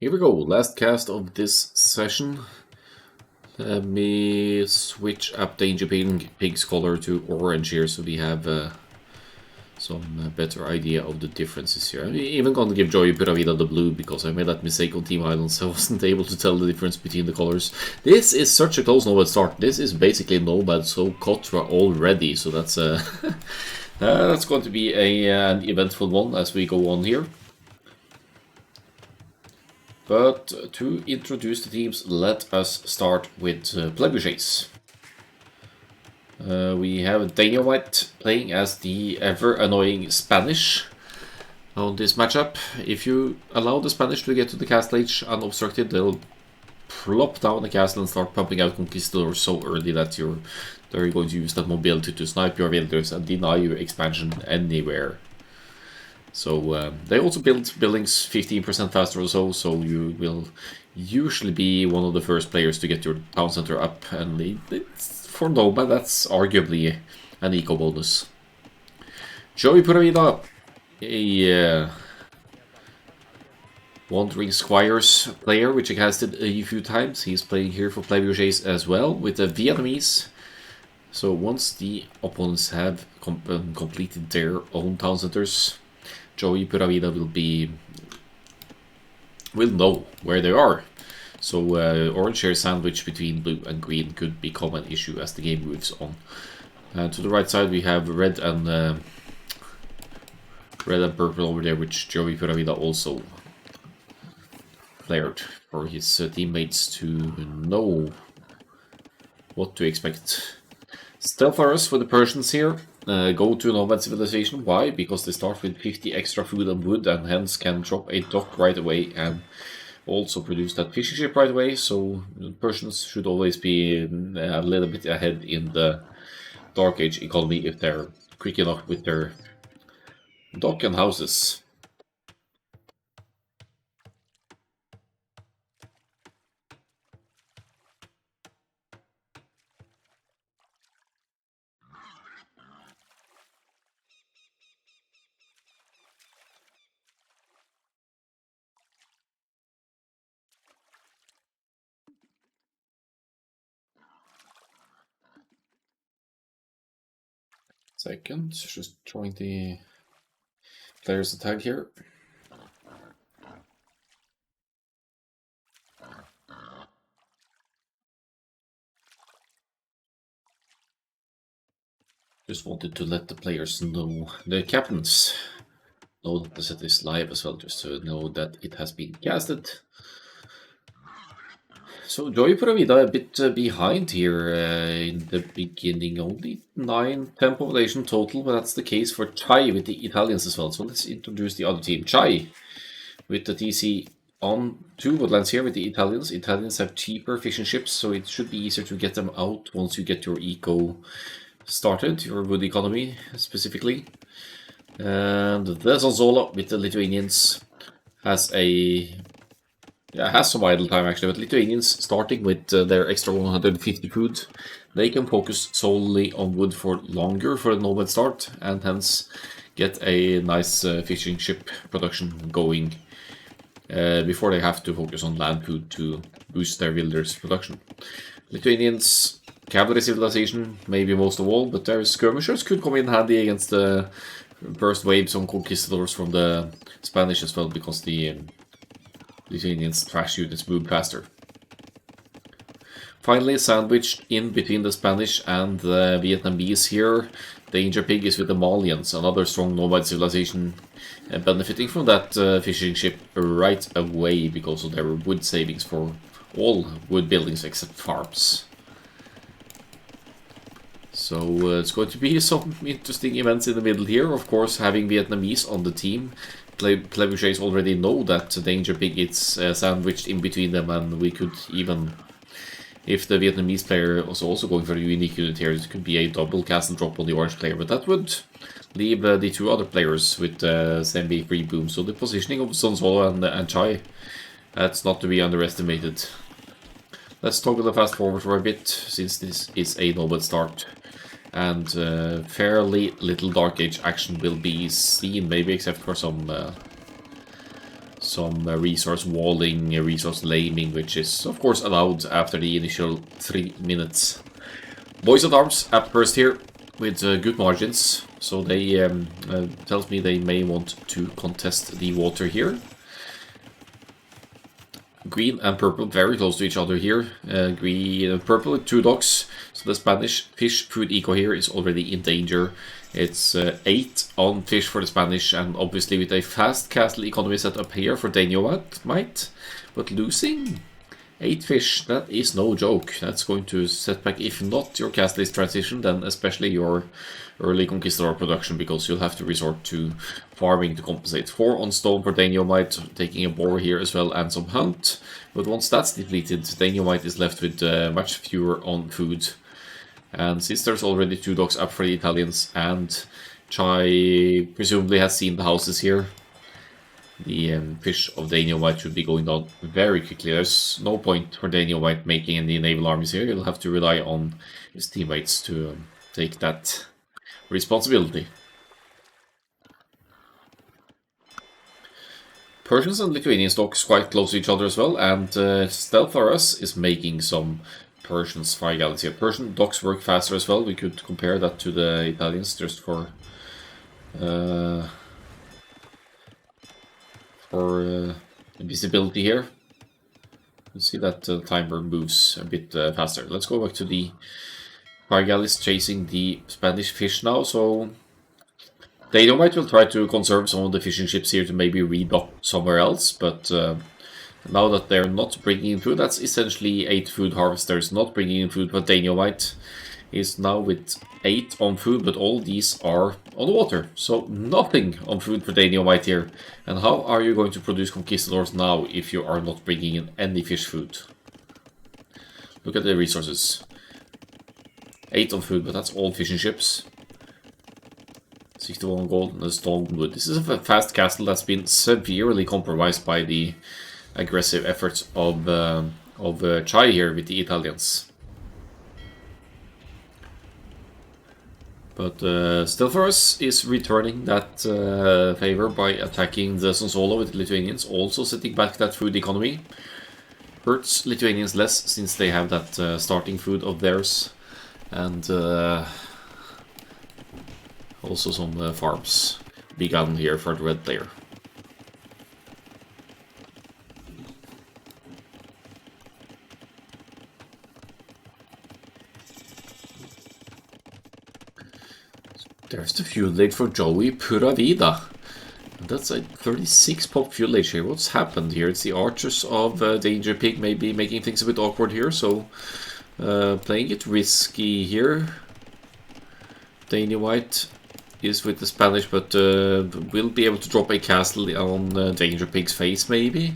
Here we go, last cast of this session. Let me switch up Danger Pig's color to orange here so we have some better idea of the differences here. I'm even going to give Joey Pura Vida the blue because I made that mistake on Team Islands. I wasn't able to tell the difference between the colors. This is such a close Nomad start. This is basically Nomad so Kotra already, so that's that's going to be an eventful one as we go on here. But to introduce the teams, let us start with Plebuchets. We have Daniel White playing as the ever-annoying Spanish on this matchup. If you allow the Spanish to get to the castle age unobstructed, they'll plop down the castle and start pumping out conquistadors so early that they're going to use that mobility to snipe your villagers and deny you expansion anywhere. So they also build buildings 15% faster or so you will usually be one of the first players to get your town center up, and for Nomad that's arguably an eco bonus. Joey Pura Vida, a Wandering Squires player, which I casted a few times. He's playing here for Plebuchets as well with the Vietnamese. So once the opponents have completed their own town centers, Joey Pura Vida will know where they are. So orange hair sandwich between blue and green could become an issue as the game moves on. To the right side we have red and purple over there, which Joey Pura Vida also flared for his teammates to know what to expect. Stealth arrows for the Persians here. Go to Nomad Civilization. Why? Because they start with 50 extra food and wood and hence can drop a dock right away and also produce that fishing ship right away. So Persians should always be a little bit ahead in the Dark Age economy if they're quick enough with their dock and houses. Second, just join the players attack here. Just wanted to let the players know, the captains know that the set is live as well, just to know that it has been casted. So Joey Pura Vida a bit behind here in the beginning, only 9-10 population total, but that's the case for Chai with the Italians as well. So let's introduce the other team. Chai with the TC on 2 woodlands here with the Italians. Italians have cheaper fishing ships, so it should be easier to get them out once you get your eco started, your wood economy specifically. And the Zanzola with the Lithuanians has some idle time actually, but Lithuanians starting with their extra 150 food, they can focus solely on wood for longer for a Nomad start and hence get a nice fishing ship production going before they have to focus on land food to boost their villagers' production. Lithuanians, cavalry civilization, maybe most of all, but their skirmishers could come in handy against the first waves on conquistadors from the Spanish as well, because the Lithuanians trash units move faster. Finally, sandwiched in between the Spanish and the Vietnamese here, Danger Pig is with the Malians, another strong Nomad civilization benefiting from that fishing ship right away because of their wood savings for all wood buildings except farms. So it's going to be some interesting events in the middle here. Of course, having Vietnamese on the team, Plebuchets already know that Danger Pig is sandwiched in between them, and we could even, if the Vietnamese player was also going for a unique unit here, it could be a double castle drop on the orange player, but that would leave the 2 other players with Sembi free boom. So the positioning of Sonsola and Chai, that's not to be underestimated. Let's toggle the fast forward for a bit, since this is a Nomad start. And fairly little Dark Age action will be seen, maybe except for some some resource walling, resource laming, which is of course allowed after the initial 3 minutes. Boys at Arms up first here with good margins, so they tells me they may want to contest the water here. Green and purple very close to each other here. Green and purple with 2 docks, so the Spanish fish food eco here is already in danger. It's 8 on fish for the Spanish, and obviously with a fast castle economy set up here for Danielmight, but losing 8 fish, that is no joke. That's going to set back, if not your castlist transition, then especially your early conquistador production, because you'll have to resort to farming to compensate. 4 on stone for Danielmight, taking a boar here as well, and some hunt. But once that's depleted, Danielmight is left with much fewer on food. And since there's already 2 docks up for the Italians, and Chai presumably has seen the houses here, the fish of Danielmight should be going down very quickly. There's no point for Danielmight making any naval armies here. He'll have to rely on his teammates to take that responsibility. Persians and Lithuanian stocks quite close to each other as well, and Stealth is making some Persians fire galleys here. Persian docks work faster as well. We could compare that to the Italians just for visibility here. You see that timer moves a bit faster. Let's go back to the fire galleys chasing the Spanish fish now. So Danielmight will try to conserve some of the fishing ships here to maybe redock somewhere else, but now that they're not bringing in food, that's essentially 8 food harvesters not bringing in food, but Danielmight is now with 8 on food, but all these are on water. So nothing on food for Danielmight here. And how are you going to produce conquistadors now if you are not bringing in any fish food? Look at the resources. 8 on food, but that's all fishing ships. 61 gold and a stone wood. This is a fast castle that's been severely compromised by the aggressive efforts of Chai here with the Italians. But Stealth is returning that favor by attacking the Sonsolo with the Lithuanians, also setting back that food economy. Hurts Lithuanians less since they have that starting food of theirs, and also some farms begun here for the red player. There's the fuel age for Joey Pura Vida. That's a 36 pop fuel age here. What's happened here? It's the archers of Danger Pig maybe making things a bit awkward here, so playing it risky here. Danielmight is with the Spanish, but will be able to drop a castle on Danger Pig's face maybe.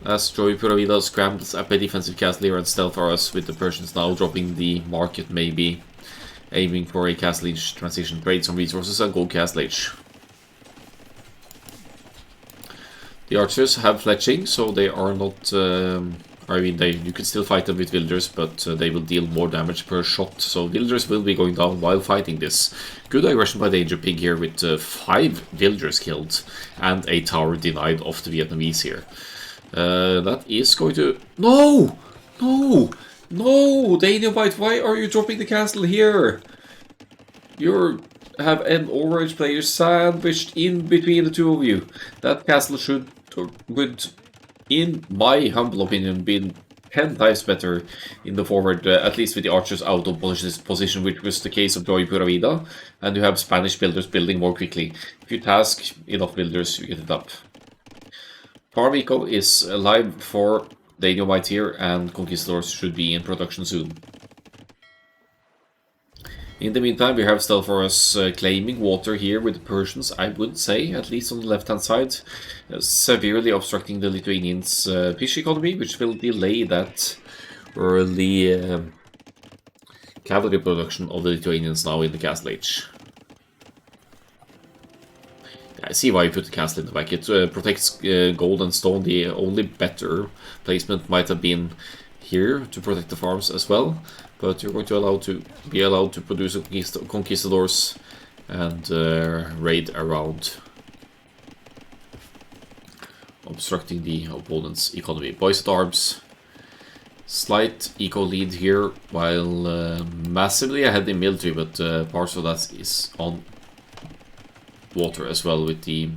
As Joey Pura Vida scrambles up a defensive castle here and Stealth with the Persians now dropping the market maybe. Aiming for a Castle Age transition, trade some resources and go Castle Age. The archers have fletching, so they are not... I mean, you can still fight them with villagers, but they will deal more damage per shot. So villagers will be going down while fighting this. Good aggression by Danger Pig here with 5 villagers killed and a tower denied off the Vietnamese here. That is going to... No! No! No, Danielmight, why are you dropping the castle here? You have an orange player sandwiched in between the two of you. That castle would, in my humble opinion, be 10 times better in the forward, at least with the archers out of position, which was the case of Joy Pura Vida, and you have Spanish builders building more quickly. If you task enough builders, you get it up. Farm Eco is alive for Danielmight here, and Conquistadors should be in production soon. In the meantime, we have Stealth claiming water here with the Persians, I would say, at least on the left-hand side, severely obstructing the Lithuanians' fish economy, which will delay that early cavalry production of the Lithuanians now in the Castle Age. I see why you put the castle in the back. It protects gold and stone. The only better placement might have been here to protect the farms as well. But you're going to be allowed to produce conquistadors and raid around obstructing the opponent's economy. Bois at arms, slight eco lead here, while massively ahead in military, but parts of that is on water as well, with the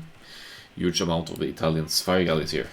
huge amount of the Italians' fire galleys here.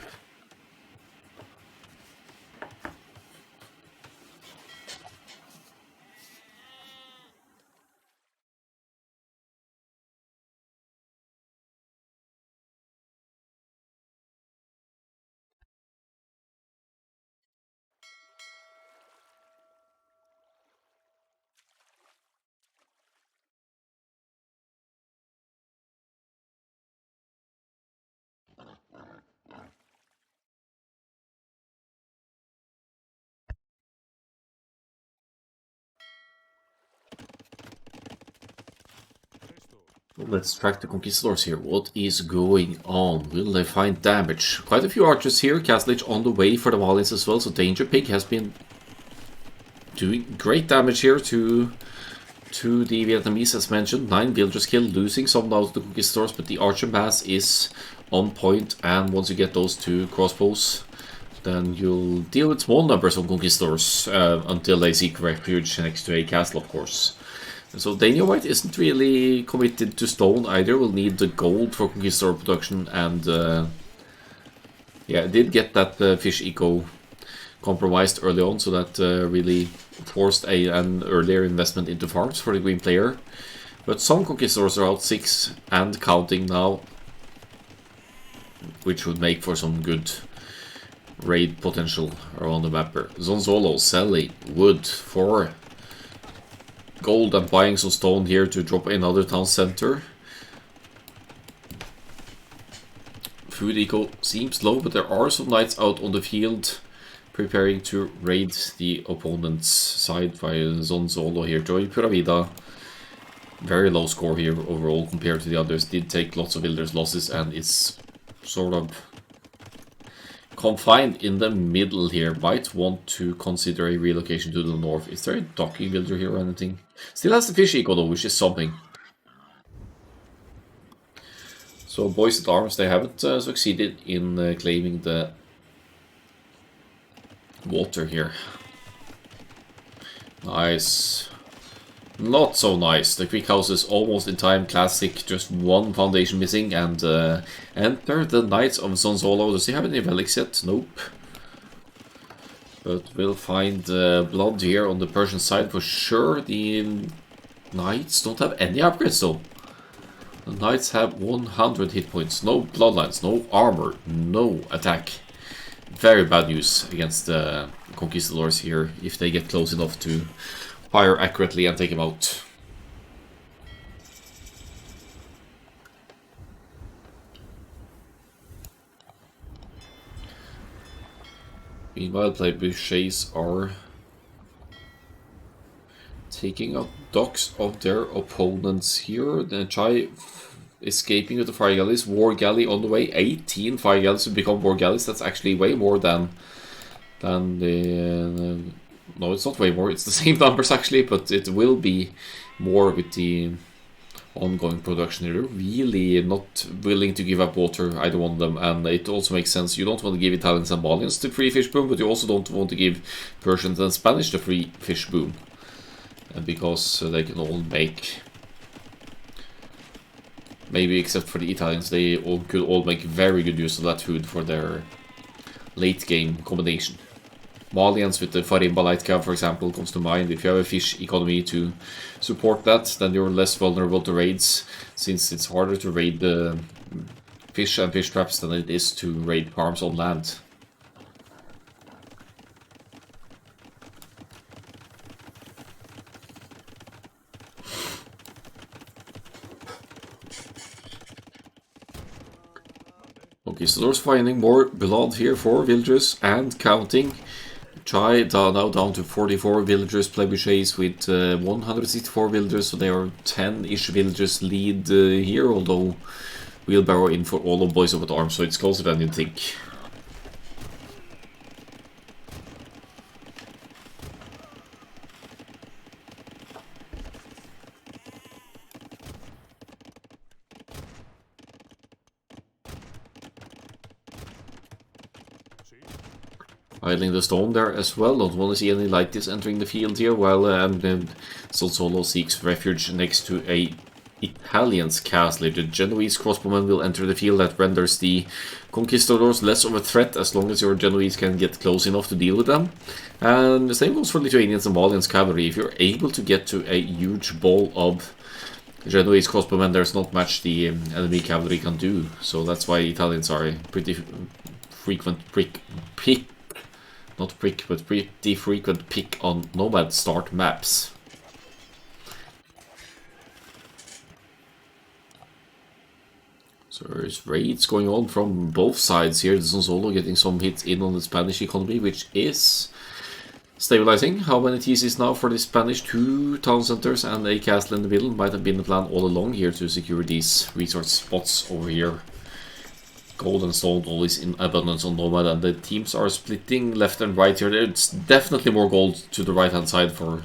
Let's track the conquistadors here. What is going on? Will they find damage? Quite a few archers here. Castlage on the way for the Malians as well. So Danger Pig has been doing great damage here to the Vietnamese, as mentioned. 9 villagers killed, losing some now to the conquistadors, but the archer mass is on point. And once you get those 2 crossbows, then you'll deal with small numbers of conquistadors until they seek refuge next to a castle, of course. So Daniel White isn't really committed to stone either. We'll need the gold for conquistador production, and yeah, did get that fish eco compromised early on, so that really forced an earlier investment into farms for the green player. But some conquistadors are out 6 and counting now, which would make for some good raid potential around the mapper. Zonzolo selling wood for gold and buying some stone here to drop another town center. Food eco seems low, but there are some knights out on the field preparing to raid the opponent's side via Zonzolo here. Joy Pura Vida, very low score here overall compared to the others. Did take lots of builders losses and is sort of confined in the middle here. Might want to consider a relocation to the north. Is there a docking villager here or anything? Still has the fish eco though, which is something. So Bois at arms, they haven't succeeded in claiming the water here. Nice. Not so nice. The quick house is almost in time. Classic, just 1 foundation missing, and enter the Knights of Zonzolo. Does he have any relics yet? Nope. But we'll find blood here on the Persian side for sure. The Knights don't have any upgrades though. The Knights have 100 hit points. No bloodlines, no armor, no attack. Very bad news against the conquistadors here if they get close enough to fire accurately and take him out. Meanwhile, Plebuchets are taking out docks of their opponents here. Then Chai escaping with the fire galleys. War galley on the way. 18 fire galleys to become war galleys. That's actually way more than the... no, it's not way more. It's the same numbers actually, but it will be more with the ongoing production. They're really not willing to give up water, either one of them, and it also makes sense. You don't want to give Italians and Malians the free fish boom, but you also don't want to give Persians and Spanish the free fish boom, because they can all make, maybe except for the Italians, they could all make very good use of that food for their late game combination. Malians with the Farimba Light Cav, for example, comes to mind. If you have a fish economy to support that, then you're less vulnerable to raids, since it's harder to raid the fish and fish traps than it is to raid farms on land. Okay, so there's finding more blood here for villagers and counting. Chai now down to 44 villagers, Plebuchets with 164 villagers, so they are 10-ish villagers lead here, although wheelbarrow in for all of Boys of Arms, so it's closer than you'd think. piling the stone there as well. Don't want to see any lighties entering the field here, while Solo seeks refuge next to a Italian's castle. The Genoese crossbowmen will enter the field. That renders the conquistadors less of a threat as long as your Genoese can get close enough to deal with them. And the same goes for Lithuanians and Malians cavalry. If you're able to get to a huge ball of Genoese crossbowmen, there's not much the enemy cavalry can do. So that's why Italians are a pretty frequent pretty frequent pick on Nomad start maps. So there's raids going on from both sides here. Solo getting some hits in on the Spanish economy, which is stabilizing. How many TCs now for the Spanish? 2 town centers and a castle in the middle. Might have been the plan all along here to secure these resource spots over here. Gold and stone always in abundance on Nomad, and the teams are splitting left and right here. There's definitely more gold to the right hand side for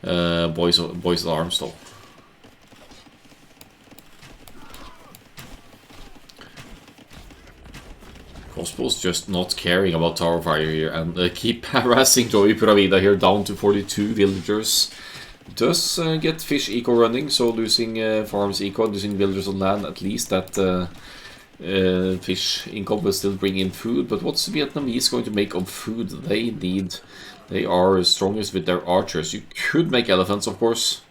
Bois at Arms though. Crossbows just not caring about tower fire here and keep harassing Joey Puravida here down to 42 villagers. Does get fish eco running, so losing farms eco, losing villagers on land, at least that fish income will still bring in food. But what's Vietnamese going to make of food they need? They are strongest with their archers. You could make elephants, of course.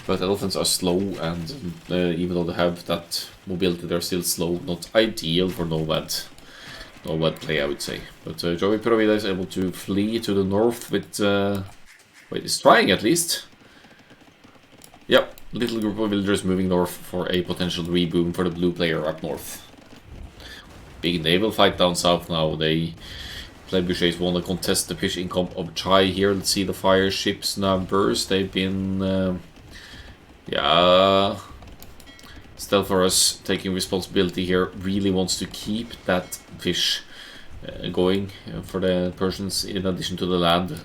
But elephants are slow, and even though they have that mobility, they're still slow. Not ideal for Nomad play, I would say. But Joey Puravida is able to flee to the north with... wait, he's trying at least. Yep, little group of villagers moving north for a potential reboom for the blue player up north. Big naval fight down south now. Plebuchets want to contest the fish income of Chai here. Let's see the fire ships numbers. They've been... yeah, Stelforus taking responsibility here, really wants to keep that fish going for the Persians, in addition to the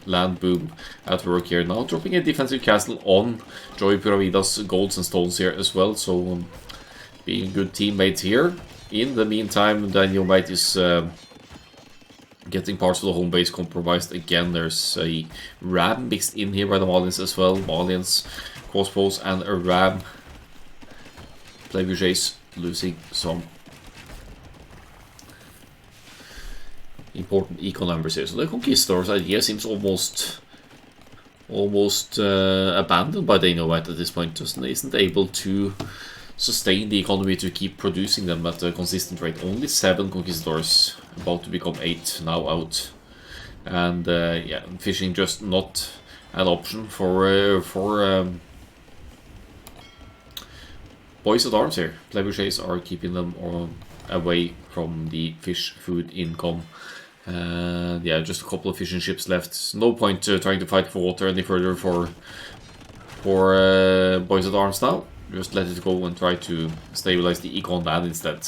land boom at work here. Now dropping a defensive castle on Joey Puravida's golds and stones here as well, so being good teammates here. In the meantime, Daniel White is getting parts of the home base compromised again. There's a ram mixed in here by the Malians as well. Malians, crossbows and a ram. Plebuchets losing some important eco numbers here. So the Conquistadors idea seems almost abandoned by Daniel White at this point. Isn't able to sustain the economy to keep producing them at a consistent rate. Only 7 Conquistadors, about to become 8 now out. And yeah, fishing just not an option for Bois at Arms here. Plebuchets are keeping them away from the fish food income. And yeah, just a couple of fishing ships left. No point trying to fight for water any further for Bois at Arms now. Just let it go and try to stabilize the eco on land instead.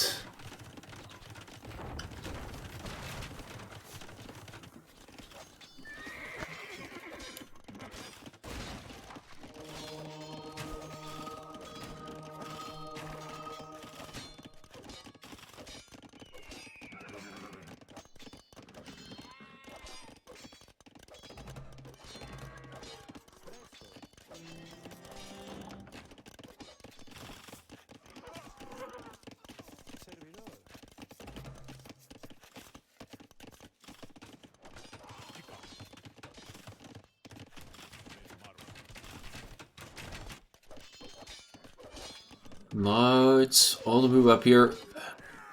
Now it's on the move up here.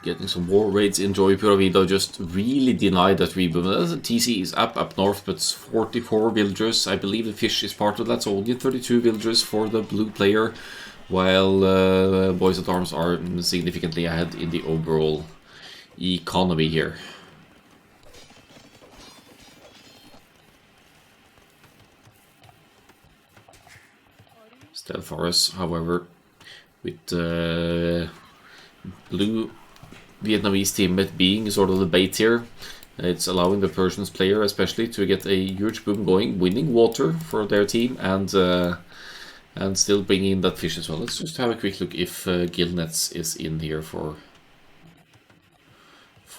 Getting some war raids in. Joey Puravida just really denied that reboot. The TC is up north, but 44 villagers. I believe the fish is part of that, so only 32 villagers for the blue player, while Bois at Arms are significantly ahead in the overall economy here. Stelforus, however, with blue Vietnamese teammate being sort of the bait here. It's allowing the Persians player especially to get a huge boom going, winning water for their team, and still bringing in that fish as well. Let's just have a quick look if Gillnets is in here for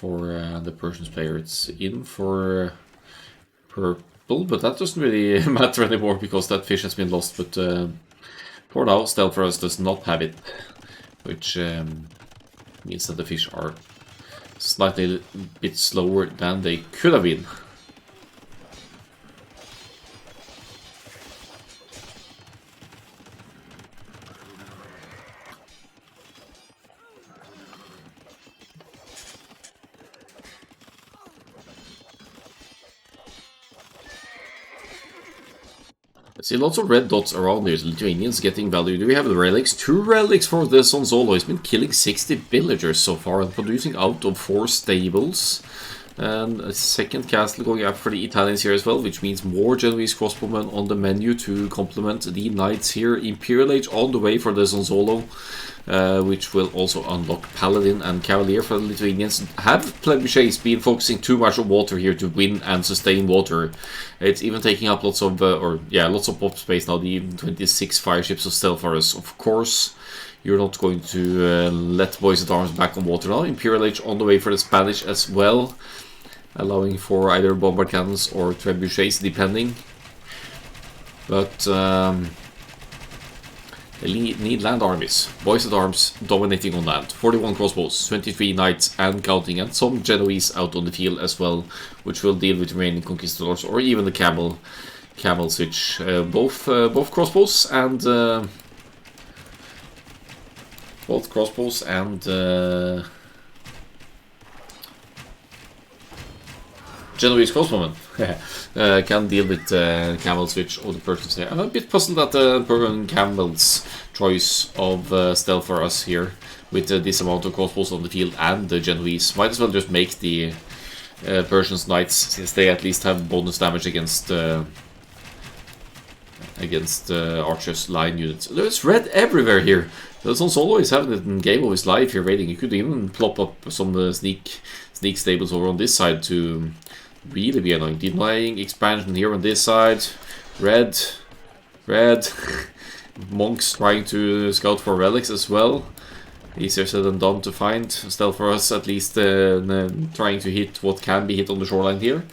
for the Persians player. It's in for purple, but that doesn't really matter anymore because that fish has been lost. But for now, Stelforus does not have it, which means that the fish are slightly a bit slower than they could have been. I see lots of red dots around here. The Lithuanians getting value. Do we have the relics? 2 relics for the Sonzolo. He's been killing 60 villagers so far and producing out of 4 stables. And a second castle going up for the Italians here as well, which means more Genoese crossbowmen on the menu to complement the knights here. Imperial Age on the way for the Sonzolo, which will also unlock Paladin and Cavalier for the Lithuanians. Have Plebuchets been focusing too much on water here to win and sustain water? It's even taking up lots of, lots of pop space now. The 26 fireships of Stelforus, of course. You're not going to let Bois at Arms back on water now. Imperial Age on the way for the Spanish as well, allowing for either bombard cannons or trebuchets, depending. But they need land armies. Bois at Arms dominating on land. 41 crossbows, 23 knights and counting, and some Genoese out on the field as well, which will deal with remaining conquistadors or even the camels, which both crossbows and. Both crossbows and Genoese crossbowmen can deal with camel switch or the Persians here. I'm a bit puzzled at the Persian camel's choice of Stelforus here with this amount of crossbows on the field and the Genoese. Might as well just make the Persians knights, since they at least have bonus damage against archers line units. There's red everywhere here. The Sonzolo is having the game of his life here raiding. You could even plop up some sneak stables over on this side to really be annoying. Denying expansion here on this side. Red. Monks trying to scout for relics as well. Easier said than done to find. Stelforus at least trying to hit what can be hit on the shoreline here.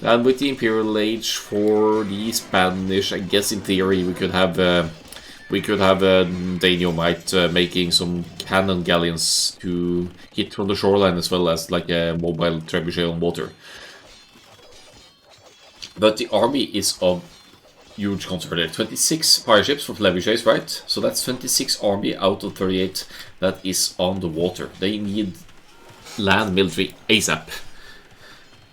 And with the Imperial Age for the Spanish, I guess in theory we could have Daniomite making some cannon galleons to hit from the shoreline as well as like a mobile trebuchet on water. But the army is of huge concern there. 26 fireships for Plebuchets, right? So that's 26 army out of 38 that is on the water. They need land military ASAP.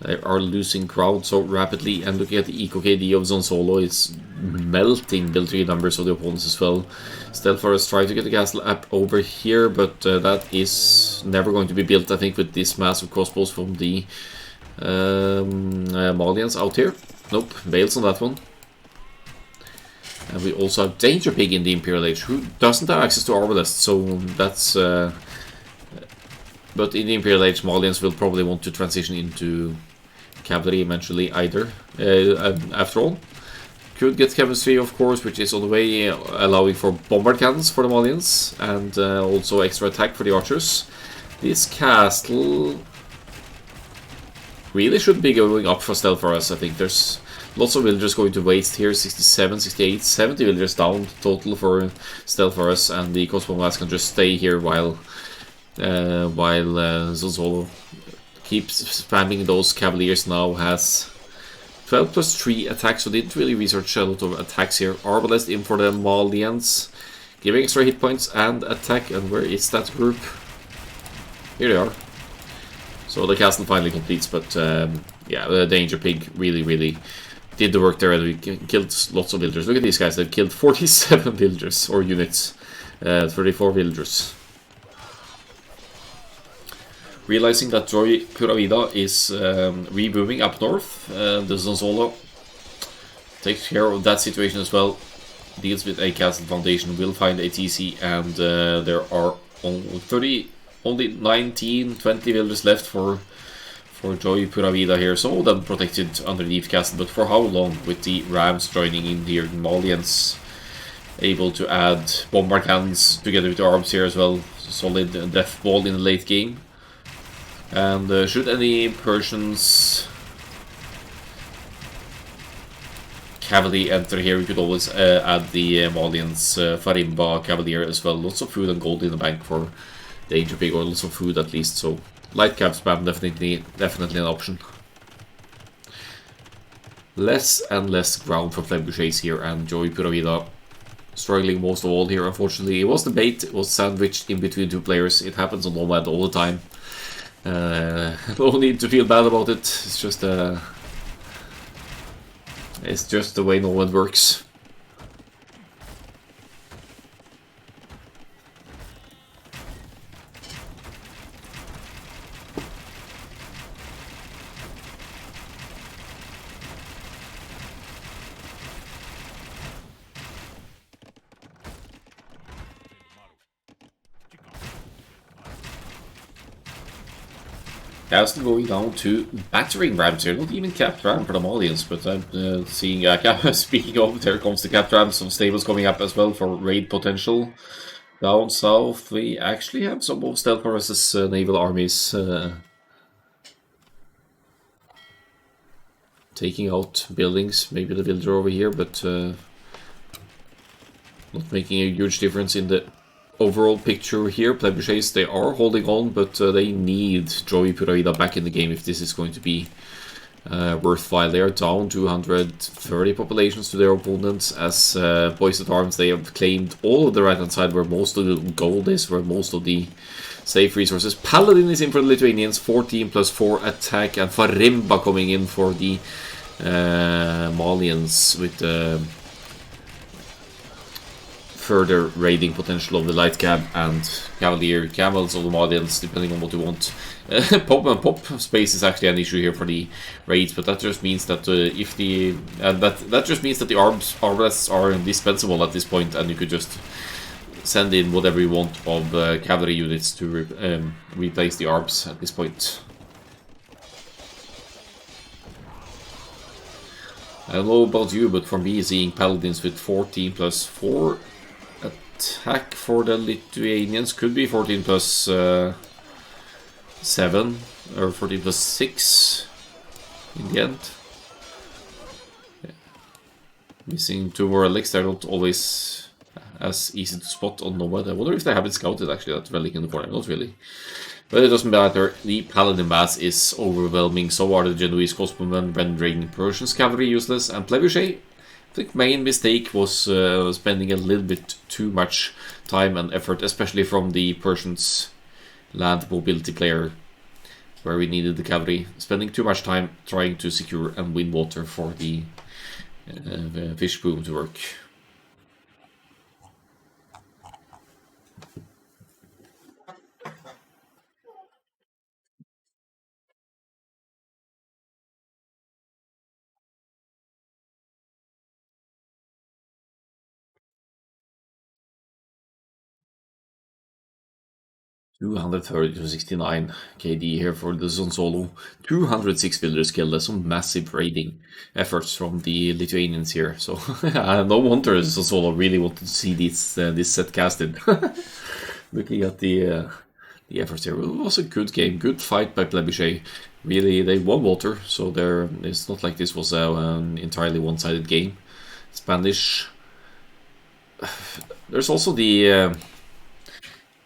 They are losing ground so rapidly, and looking at the EcoKD of Sonzolo, it's melting military numbers of the opponents as well. Stelforus trying to get the castle up over here, but that is never going to be built, I think, with this massive crossbows from the Malians out here. Nope, Bales on that one. And we also have Danger Pig in the Imperial Age, who doesn't have access to Arbalest, so that's... but in the Imperial Age, Malians will probably want to transition into cavalry eventually either. After all, could get chemistry, of course, which is on the way, allowing for bombard cannons for the Malians, and also extra attack for the archers. This castle really should be going up for Stelforus. I think there's lots of villagers going to waste here. 67, 68, 70 villagers down total for Stelforus, and the crossbowmen can just stay here while Sonzolo keeps spamming those cavaliers. Now has 12 plus 3 attacks, so didn't really research a lot of attacks here. Arbalest in for the Malians, giving extra hit points and attack. And where is that group? Here they are. So the castle finally completes, but yeah, the Danger Pig really did the work there, and we killed lots of villagers. Look at these guys, they've killed 47 villagers, or units, 34 villagers. Realizing that Joy Pura Vida is rebooming up north, the Sonzolo takes care of that situation as well. Deals with a castle foundation, will find a TC, and there are only 19, 20 villagers left for Joy Pura Vida here. Some of them protected underneath castle, but for how long? With the Rams joining in here, Malians able to add bombard cannons together with the arms here as well. Solid death ball in the late game. And should any Persians cavalry enter here, we could always add the Malians Farimba Cavalier as well. Lots of food and gold in the bank for Danger Pig, or lots of food at least, so light cav spam definitely an option. Less and less ground for Plebuchets here, and Joey Pura Vida struggling most of all here, unfortunately. It was the bait, it was sandwiched in between two players. It happens on Nomad all the time. No need to feel bad about it. It's just the way Nomad works. Castle going down to battering rams here, not even capped ram for the Malians, but I'm seeing, speaking of, there comes the capped rams, some stables coming up as well for raid potential. Down south, we actually have some of Stelparis' naval armies taking out buildings, maybe the villager over here, but not making a huge difference in the overall picture here. Plebuchets, they are holding on, but they need Joey Puraida back in the game if this is going to be worthwhile. They are down 230 populations to their opponents, as Bois at Arms, they have claimed all of the right hand side where most of the gold is, where most of the safe resources. Paladin is in for the Lithuanians, 14 plus 4 attack, and Farimba coming in for the Malians with further raiding potential of the light cab and cavalier camels of the Malians, depending on what you want. Pop space is actually an issue here for the raids, but that just means that if the that just means that the arbalests are indispensable at this point, and you could just send in whatever you want of cavalry units to replace the arbs at this point. I don't know about you, but for me, seeing paladins with 14 plus 4 attack for the Lithuanians could be 14 plus 7 or 14 plus 6 in the end. Yeah. Missing 2 more relics, they're not always as easy to spot on Nomad. I wonder if they haven't scouted actually that relic in the corner. Not really. But it doesn't matter, the Paladin mass is overwhelming, so are the Genoese Crossbowmen, rendering Persians cavalry useless, and Plebuchet, I think main mistake was spending a little bit too much time and effort, especially from the Persians land mobility player, where we needed the cavalry, spending too much time trying to secure and win water for the fish boom to work. 230 to 69 KD here for the Zon Solo. 206 villagers killed. That's some massive raiding efforts from the Lithuanians here. So no wonder Zon Solo really wanted to see this set casted. Looking at the efforts here, it was a good game, good fight by Plebuchet. Really, they won water, so it's not like this was an entirely one-sided game. Spanish. There's also the.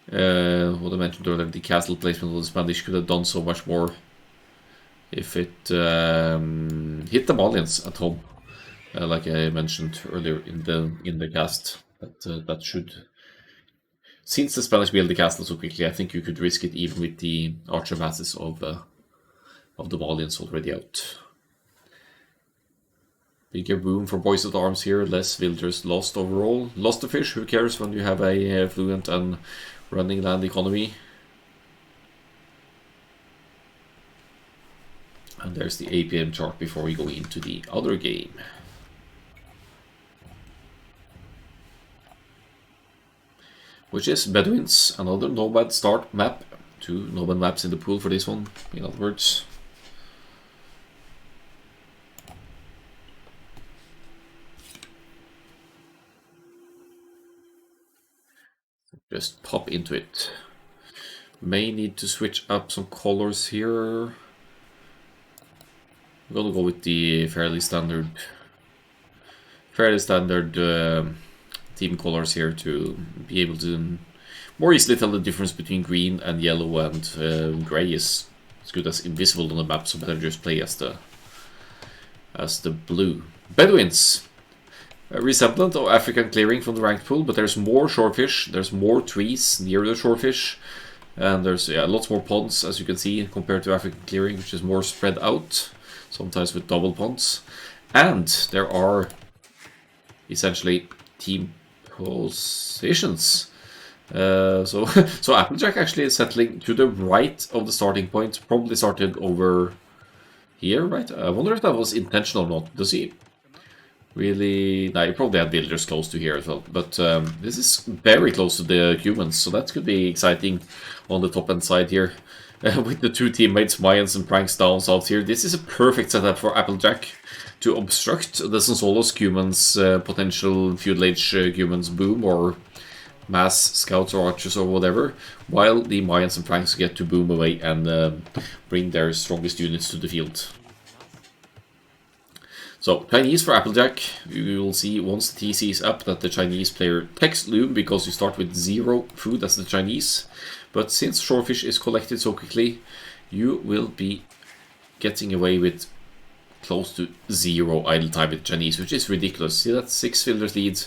What I mentioned earlier, the castle placement of the Spanish could have done so much more if it hit the Malians at home, like I mentioned earlier in the cast. That should, since the Spanish built the castle so quickly, I think you could risk it even with the archer masses of the Malians already out. Bigger boom for Bois at Arms here, less villagers lost overall. Lost the fish, who cares when you have a fluent and running land economy. And there's the APM chart before we go into the other game. Which is Bedouins, another Nomad start map. 2 Nomad maps in the pool for this one, in other words. Just pop into it. May need to switch up some colors here. I'm gonna go with the fairly standard team colors here to be able to more easily tell the difference between green and yellow, and gray is as good as invisible on the map, so better just play as the blue. Bedouins. A resemblant of African clearing from the ranked pool, but there's more shorefish, there's more trees near the shorefish, and there's lots more ponds, as you can see, compared to African clearing, which is more spread out, sometimes with double ponds. And there are essentially team positions. So Applejack actually is settling to the right of the starting point, probably started over here, right? I wonder if that was intentional or not. Does he really? No, he probably had villagers close to here as well. But this is very close to the humans, so that could be exciting on the top end side here. With the two teammates, Mayans and Pranks down south here. This is a perfect setup for Applejack to obstruct the Sonsolos humans' potential feudal age humans boom, or mass scouts or archers or whatever, while the Mayans and Franks get to boom away and bring their strongest units to the field. So, Chinese for Applejack. You will see once the TC is up that the Chinese player takes Loom, because you start with 0 food as the Chinese. But since shorefish is collected so quickly, you will be getting away with close to 0 idle time with Chinese, which is ridiculous. See, that's 6 villagers lead.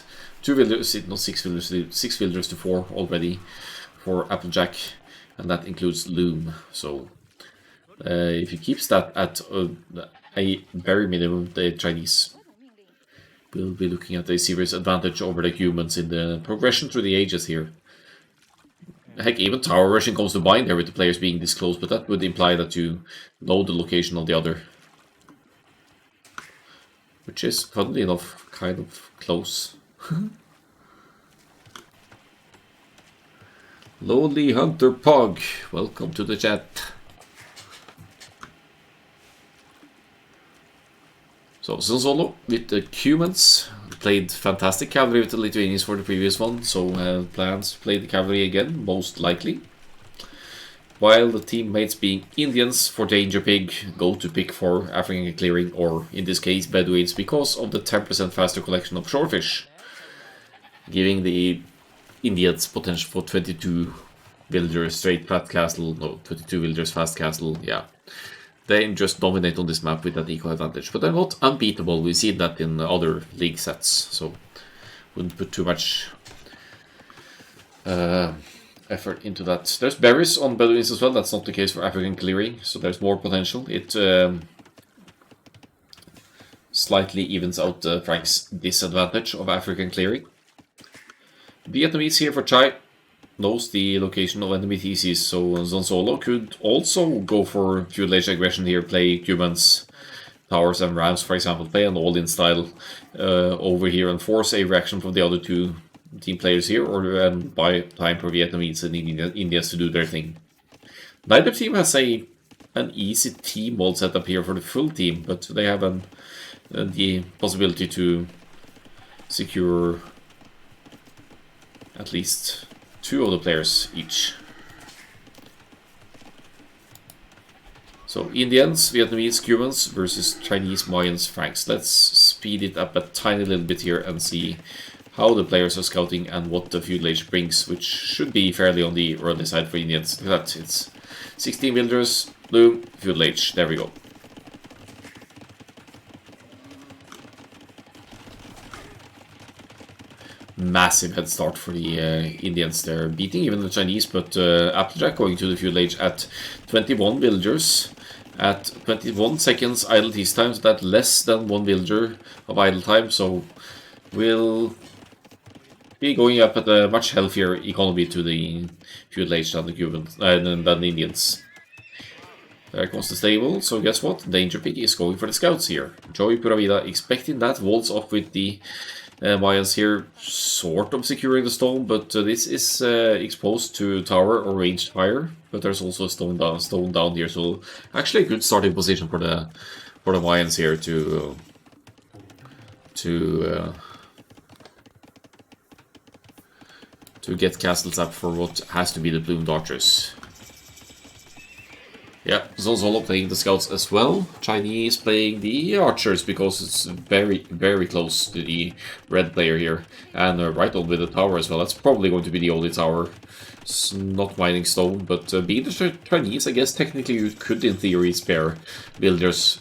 2 villagers, not 6 villagers lead, 6 villagers to 4 already for Applejack, and that includes Loom. So, if he keeps that at a very minimum, the Chinese will be looking at a serious advantage over the humans in the progression through the ages here. Heck, even tower rushing comes to mind there with the players being this close, but that would imply that you know the location of the other. Which is, funnily enough, kind of close. Lonely Hunter Pog, welcome to the chat. So, Solo with the humans played fantastic cavalry with the Lithuanians for the previous one, so plans to play the cavalry again, most likely. While the teammates being Indians for Danger Pig go to pick for African clearing, or in this case Bedouins, because of the 10% faster collection of shorefish, giving the Indians potential for 22 villagers straight flat castle, no, 22 villagers fast castle, yeah. They just dominate on this map with that eco advantage, but they're not unbeatable. We see that in other league sets, so wouldn't put too much effort into that. There's berries on Bedouins as well. That's not the case for African clearing, so there's more potential. It slightly evens out the Frank's disadvantage of African clearing. Vietnamese here for Chai knows the location of enemy TCs, so Zonzolo could also go for feudal age aggression here, play humans, towers and rams, for example, play an all-in style over here and force a reaction from the other two team players here, or buy time for Vietnamese and Indians to do their thing. Neither team has an easy team mode setup here for the full team, but they have the possibility to secure at least 2 of the players each. So Indians, Vietnamese, Cubans versus Chinese, Mayans, Franks. Let's speed it up a tiny little bit here and see how the players are scouting and what the feudal age brings, which should be fairly on the early side for Indians. Look at that, it's 16 villagers, blue, feudal age, there we go. Massive head start for the Indians there, beating even the Chinese, but Applejack going to the feudal age at 21 villagers, at 21 seconds idle tease time, so that's less than 1 villager of idle time, so we'll be going up at a much healthier economy to the feudal age than the Cubans, than the Indians. There comes the stable, so guess what? Danger Pig is going for the scouts here. Joey Pura Vida expecting that, walls off with the Mayans here sort of securing the stone, but this is exposed to tower or ranged fire. But there's also a stone down here, so actually a good starting position for the Mayans here to get castles up for what has to be the Plumed Archers. Yeah, Zonzolo playing the scouts as well. Chinese playing the archers because it's very, very close to the red player here. And right on with the tower as well. That's probably going to be the only tower. It's not mining stone, but being the Chinese, I guess technically you could in theory spare builders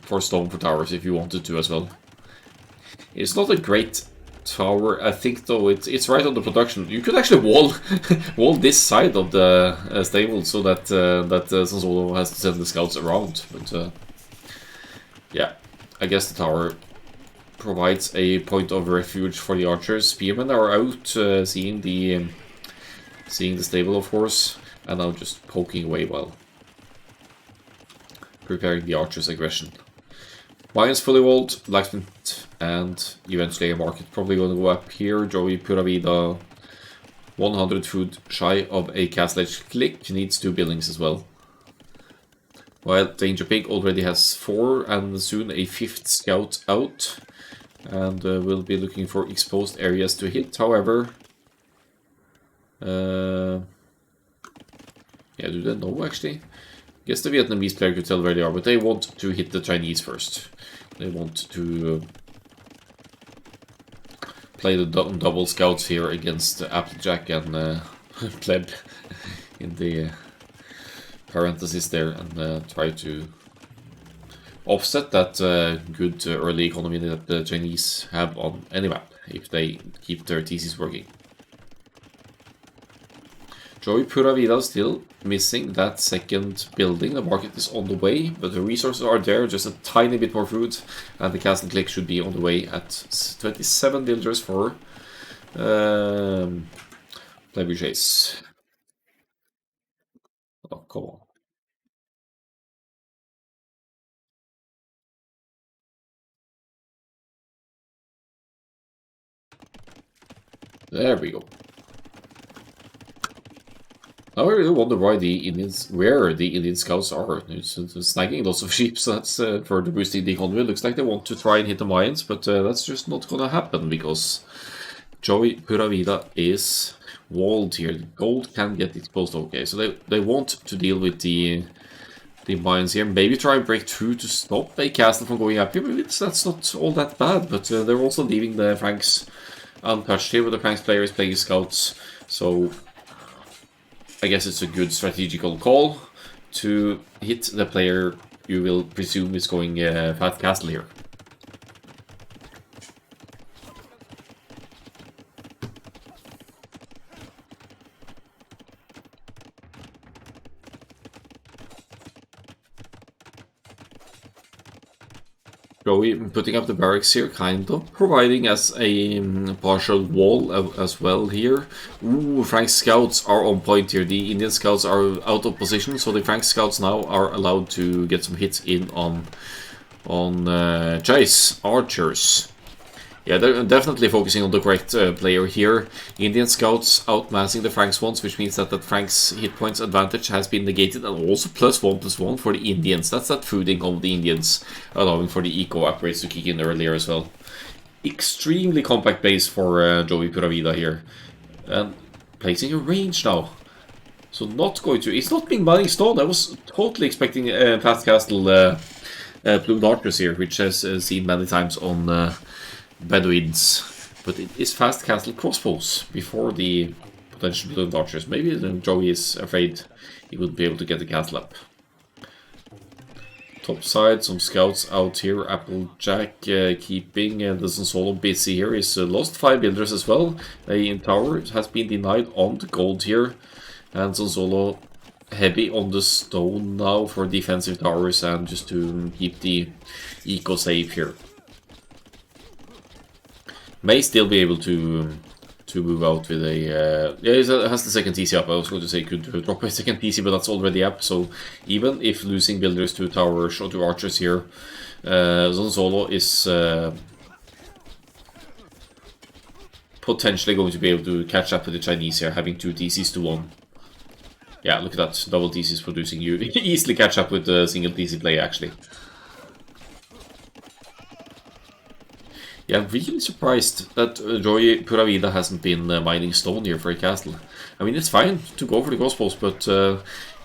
for stone for towers if you wanted to as well. It's not a great tower, I think, though. It's right on the production. You could actually wall this side of the stable so that Sanzolo has to send the scouts around. But yeah, I guess the tower provides a point of refuge for the archers. Spearmen are out seeing the stable, of course, and now just poking away while preparing the archers' aggression. Mines fully walled, blacksmith, and eventually a market. Probably going to go up here. Joey Pura Vida, 100 food shy of a castle edge click, needs 2 buildings as well. While Danger Pig already has 4 and soon a 5th scout out. And will be looking for exposed areas to hit. However, yeah, do they know actually? Guess the Vietnamese player could tell where they are, but they want to hit the Chinese first. They want to play the double scouts here against Applejack and Pleb in the parentheses there, and try to offset that good early economy that the Chinese have on any map if they keep their thesis working. Joey Pura Vida still missing that second building. The market is on the way, but the resources are there, just a tiny bit more food, and the castle click should be on the way at 27 villagers for Plebuchets. Oh, come on. There we go. Now I really wonder why where the Indian scouts are. It's snagging lots of sheep, so that's further boosting the economy. It looks like they want to try and hit the mines, but that's just not gonna happen because Joey Pura Vida is walled here. The gold can get exposed. Okay, so they want to deal with the mines here. Maybe try and break through to stop a castle from going up here. Maybe that's not all that bad, but they're also leaving the Franks untouched here, with the Franks players playing scouts. So I guess it's a good strategical call to hit the player you will presume is going fast castle here. Joey putting up the barracks here, kind of providing as a partial wall as well here. Ooh, Frank scouts are on point here. The Indian scouts are out of position, so the Frank scouts now are allowed to get some hits in on Chase archers. Yeah, they're definitely focusing on the correct player here. Indian scouts outmassing the Franks ones, which means that the Franks hit points advantage has been negated, and also +1/+1 for the Indians. That's that fooding of the Indians, allowing for the eco upgrades to kick in earlier as well. Extremely compact base for Joey Pura Vida here. And placing a range now. So not going to... It's not being mining stone. I was totally expecting fast castle plumed archers here, which has seen many times on... Bedouins, but it is fast castle crossbows before the potential plumed archers. Maybe then Joey is afraid he wouldn't be able to get the castle up. Top side, some scouts out here. Applejack keeping the Solo busy here. He's lost 5 builders as well. In tower has been denied on the gold here, and Solo heavy on the stone now for defensive towers and just to keep the eco safe here. May still be able to move out with a... yeah, it has the second TC up. I was going to say could drop a second TC, but that's already up. So even if losing builders to towers or to archers here, Zonzolo is potentially going to be able to catch up with the Chinese here, having 2 TCs to 1. Yeah, look at that. Double TCs producing you. Easily catch up with the single TC play, actually. Yeah, I'm really surprised that Joey Pura Vida hasn't been mining stone here for a castle. I mean, it's fine to go for the crossbows, but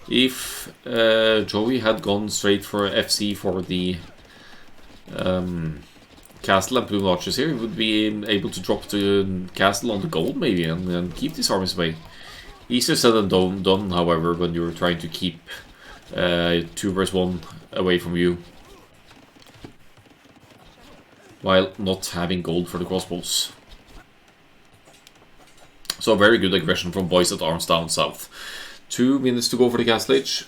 If Joey had gone straight for FC for the castle and Plebuchets here, he would be able to drop the castle on the gold maybe and keep these armies away. Easier said than done, however, when you're trying to keep 2 vs 1 away from you, while not having gold for the crossbows. So very good aggression from Bois at arms down south. 2 minutes to go for the castle age.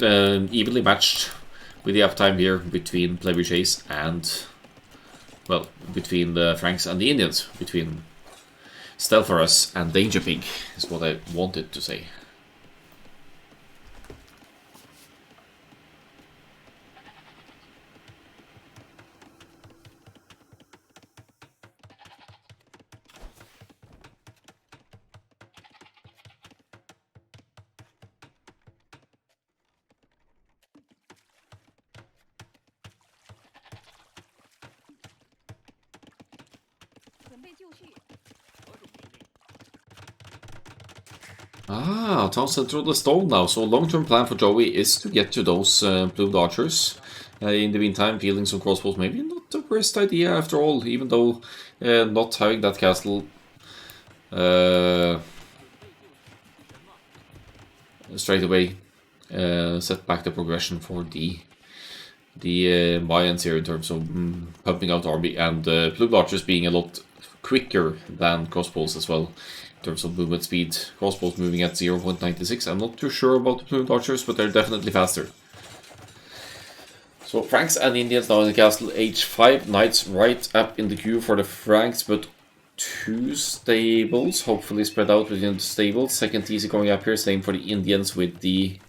Evenly matched with the uptime here between Plebuchets and, well, between the Franks and the Indians, between Stealtharus and Danger Pig, is what I wanted to say. Ah, town center of the stone now. So long-term plan for Joey is to get to those blue archers. In the meantime, fielding some crossbows maybe not the worst idea after all, even though not having that castle straight away set back the progression for the Mayans here in terms of pumping out army, and blue archers being a lot quicker than crossbows as well. In terms of movement speed, crossbows moving at 0.96. I'm not too sure about the plumed archers, but they're definitely faster. So Franks and Indians now in the castle, H5, knights right up in the queue for the Franks, but 2 stables, hopefully spread out within the stables. Second TC going up here, same for the Indians with the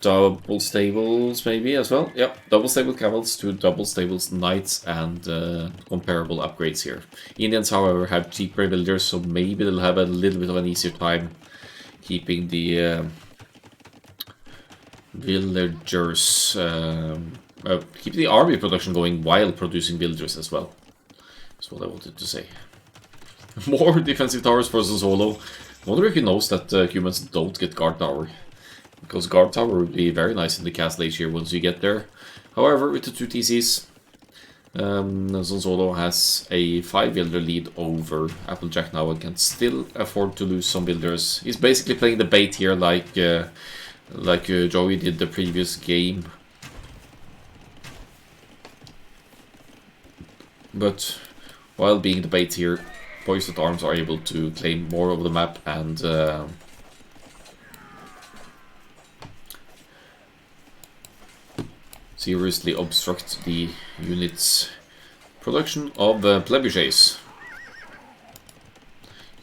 double stables maybe as well. Yep, double stable camels, 2 double stables knights, and comparable upgrades here. Indians, however, have cheaper villagers, so maybe they'll have a little bit of an easier time keeping the villagers, keep the army production going while producing villagers as well. That's what I wanted to say. More defensive towers for Solo. Wonder if he knows that humans don't get guard tower, because guard tower would be very nice in the castle age here once you get there. However, with the 2 TCs, Solo has a 5 builder lead over Applejack now and can still afford to lose some builders. He's basically playing the bait here like Joey did the previous game. But while being the bait here, Boys at Arms are able to claim more of the map and seriously obstruct the unit's production of Plebuchets.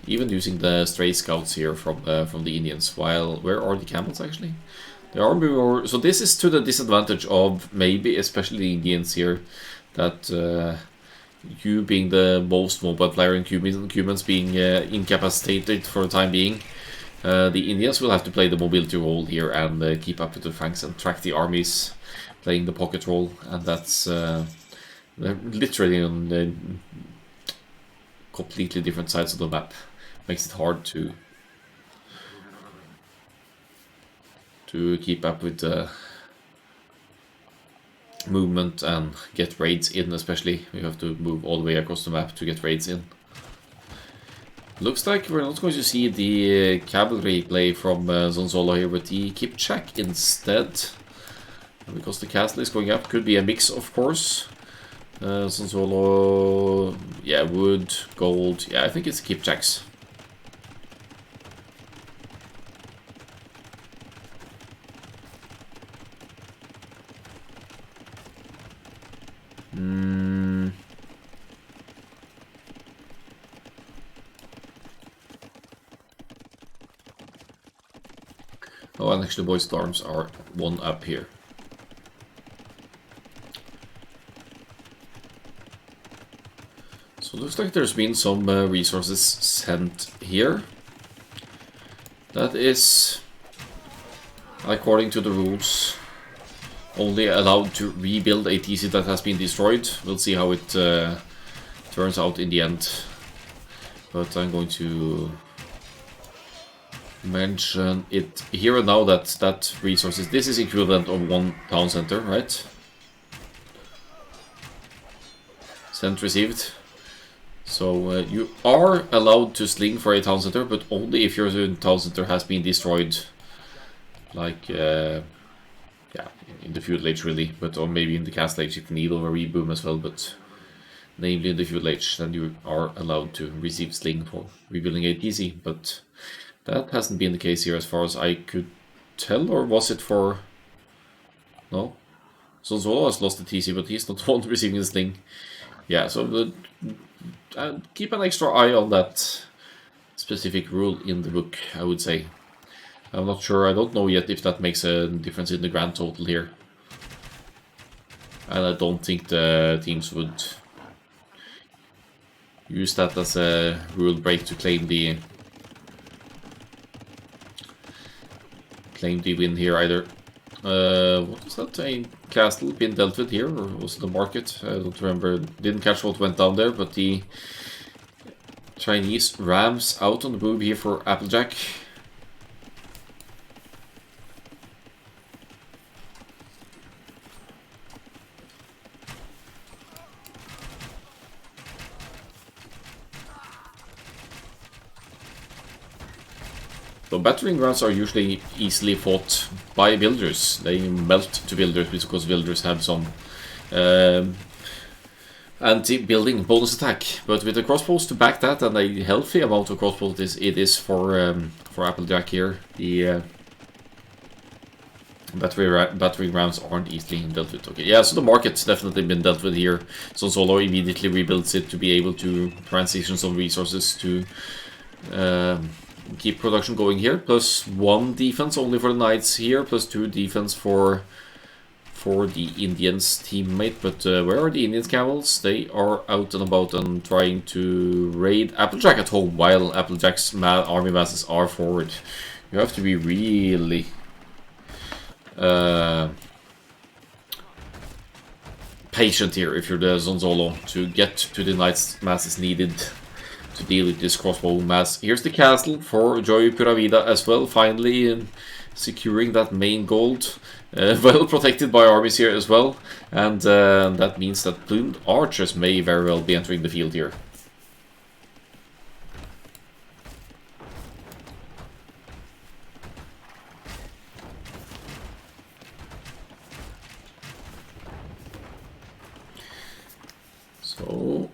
Even using the stray scouts here from the Indians. While, where are the camels actually? They are more, so this is to the disadvantage of maybe especially the Indians here, that you being the most mobile player and Cumans being incapacitated for the time being. The Indians will have to play the mobility role here and keep up with the Franks and track the armies, playing the pocket role, and that's literally on completely different sides of the map. Makes it hard to keep up with the movement and get raids in, especially. You have to move all the way across the map to get raids in. Looks like we're not going to see the cavalry play from Zonzolo here, but the Kipchak instead. Because the castle is going up, could be a mix, of course. Zonzolo, yeah, wood, gold, yeah, I think it's Kipchaks. Oh, and actually Boys at Arms are 1 up here. So it looks like there's been some resources sent here. That is, according to the rules, only allowed to rebuild a TC that has been destroyed. We'll see how it turns out in the end. But I'm going to mention it here and now that resources. This is equivalent of 1 town center, right? Sent received. So you are allowed to sling for a town center, but only if your town center has been destroyed. Like, yeah, in the feudal age really, but or maybe in the castle age you can needle or reboom as well, but namely in the feudal age, then you are allowed to receive sling for rebuilding a TC, but that hasn't been the case here as far as I could tell, or was it for... No? Sonzolo has lost the TC, but he's not the one receiving the sling. Yeah, so keep an extra eye on that specific rule in the book, I would say. I'm not sure, I don't know yet if that makes a difference in the grand total here. And I don't think the teams would use that as a rule break to claim the win here either. What was that? A castle been dealt with here, or was it a market? I don't remember. Didn't catch what went down there, but the Chinese rams out on the move here for Applejack. So battering rams are usually easily fought by builders. They melt to builders because builders have some anti-building bonus attack. But with the crossbows to back that, and a healthy amount of crossbows it is for Applejack here, the battering rams aren't easily dealt with. Okay, yeah, so the market's definitely been dealt with here. So Solo immediately rebuilds it to be able to transition some resources to keep production going here. Plus 1 defense only for the knights here, plus 2 defense for the Indians' teammate. But where are the Indians' camels? They are out and about and trying to raid Applejack at home, while Applejack's army masses are forward. You have to be really patient here if you're the Zonzolo to get to the knights' masses needed to deal with this crossbow mass. Here's the castle for Joy Pura Vida as well, finally securing that main gold. Well protected by armies here as well, and that means that plumed archers may very well be entering the field here. So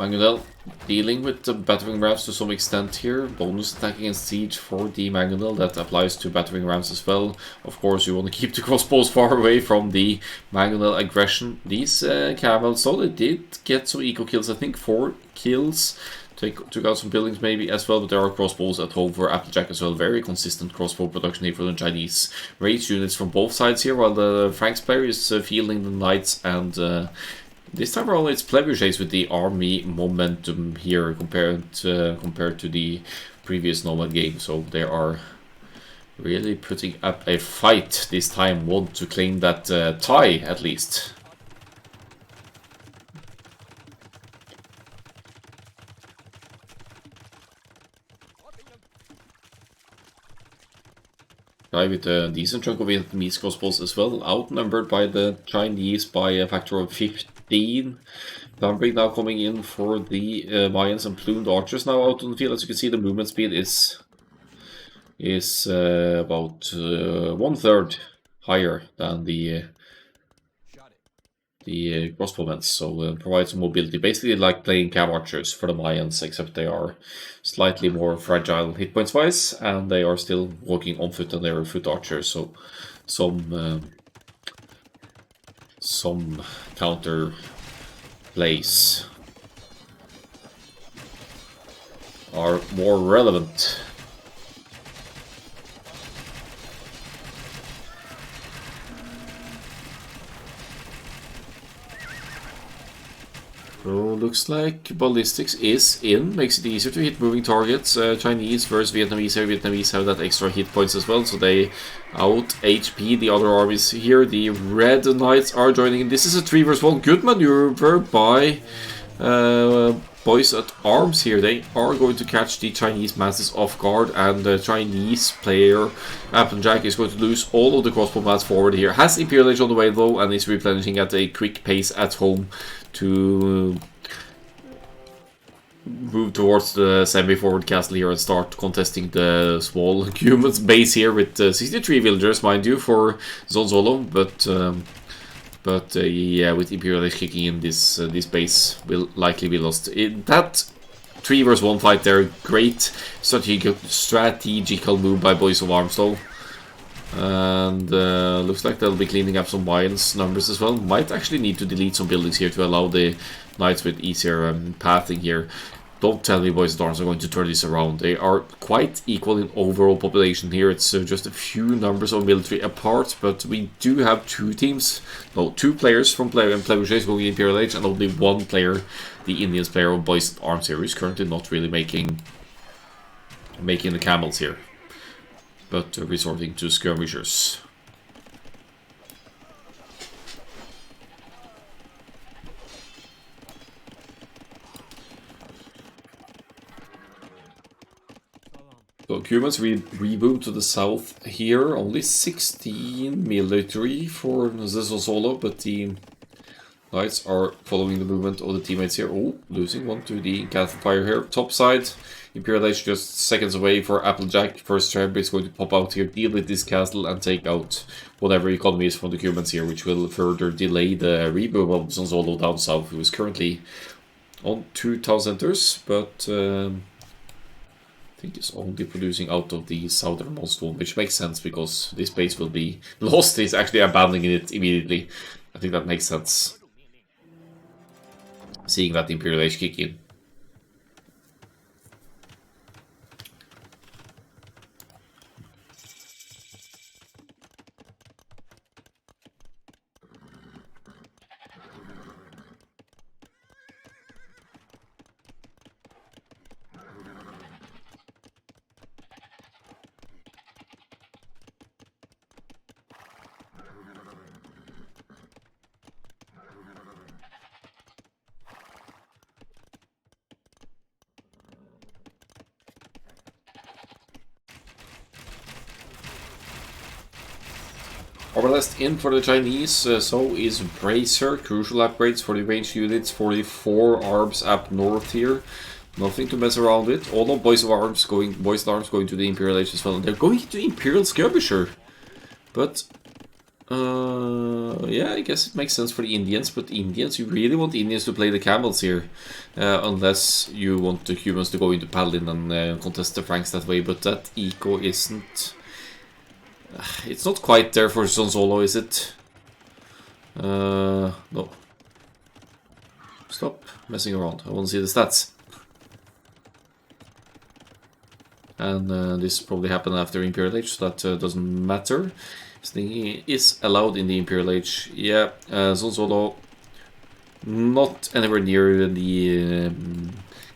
Mangonel dealing with the battering rams to some extent here. Bonus attack against siege for the Mangonel. That applies to battering rams as well. Of course, you want to keep the crossbows far away from the Mangonel aggression. These camels, so they did get some eco kills. I think 4 kills. Took out some buildings maybe as well, but there are crossbows at home for Applejack as well. Very consistent crossbow production here for the Chinese. Ranged units from both sides here, while the Franks player is fielding the knights, and this time around it's Plebuchets with the army momentum here compared to the previous Nomad game. So they are really putting up a fight this time, want to claim that tie at least. With a decent chunk of Vietnamese crossbows as well, outnumbered by the Chinese by a factor of 15. Bambrig now coming in for the Mayans, and plumed archers now out on the field. As you can see, the movement speed is about 1/3 higher than the crossbowmen, so provides some mobility. Basically like playing cav archers for the Mayans, except they are slightly more fragile hit points wise, and they are still walking on foot, and they are foot archers, so some counter plays are more relevant. So looks like ballistics is in, makes it easier to hit moving targets. Chinese versus Vietnamese here. Vietnamese have that extra hit points as well, so they out HP the other armies here. The Red Knights are joining in. This is a 3 vs 1. Good maneuver by Boys at Arms here, they are going to catch the Chinese masses off guard, and the Chinese player Applejack is going to lose all of the crossbow mats forward here. Has Imperial Age on the way though, and is replenishing at a quick pace at home to move towards the semi-forward castle here and start contesting the small humans base here with 63 villagers, mind you, for Zonzolo, but yeah, with Imperial Age kicking in, this base will likely be lost. That 3 vs 1 fight there, great strategical move by Boys of Arms though. And looks like they'll be cleaning up some Mayans numbers as well. Might actually need to delete some buildings here to allow the knights with easier pathing here. Don't tell me Boys of Arms are going to turn this around. They are quite equal in overall population here. It's just a few numbers of military apart, but we do have 2 teams. No, 2 players from Plebuchets going Imperial Age, and only 1 player, the Indians player of Boys of Arms here, who's currently not really making the camels here, but resorting to skirmishers. So Cubans reboot to the south here. Only 16 military for Zezosolo, but the knights are following the movement of the teammates here. Oh, losing one to the castle fire here. Top side, Imperial Age just seconds away for Applejack. First Treb is going to pop out here, deal with this castle, and take out whatever economy is from the Cubans here, which will further delay the reboot of Zonzolo down south, who is currently on 2 town centers, but I think it's only producing out of the southernmost one, which makes sense because this base will be lost. He's actually abandoning it immediately. I think that makes sense, seeing that Imperial Age kick in. Overlast in for the Chinese, so is Bracer. Crucial upgrades for the ranged units, 44 arms up north here. Nothing to mess around with. All of Boys of Arms going to the Imperial Age as well. They're going to Imperial Skirmisher. But yeah, I guess it makes sense for the Indians, but Indians, you really want Indians to play the camels here. Unless you want the humans to go into Paladin and contest the Franks that way, but that eco isn't... It's not quite there for Zonzolo, is it? No. Stop messing around. I want to see the stats. And this probably happened after Imperial Age, so that doesn't matter. Stinging is allowed in the Imperial Age. Yeah, Zonzolo not anywhere near the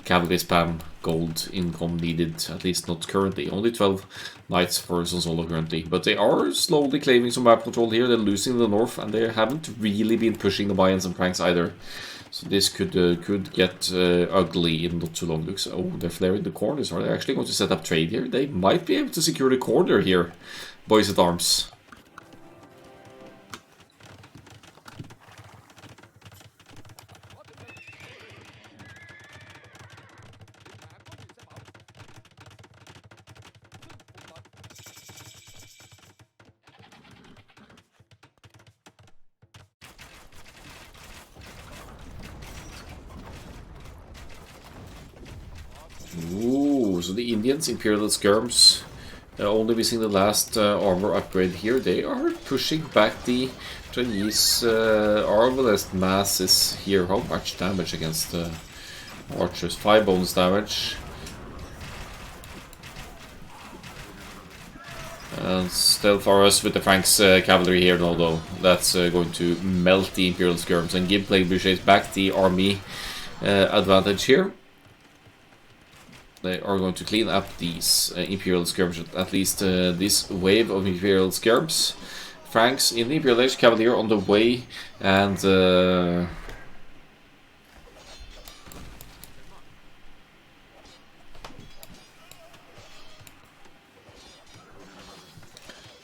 cavalry spam gold income needed, at least not currently. Only 12 knights for Zonzolo currently, but they are slowly claiming some map control here. They're losing the north, and they haven't really been pushing the Mayans and Franks either. So this could get ugly in not too long. Looks, oh, they're flaring the corners. Are they actually going to set up trade here? They might be able to secure the corner here, Boys at Arms. Ooh, so the Indians, Imperial Skirms, only missing the last armor upgrade here. They are pushing back the Chinese arbalest masses here. How much damage against the archers? 5 bonus damage. And stealth for us with the Franks cavalry here, although that's going to melt the Imperial Skirms and give Plebuchets back the army advantage here. They are going to clean up these Imperial Skirms, at least this wave of Imperial Skirms. Franks in the Imperial Age, Cavalier on the way, and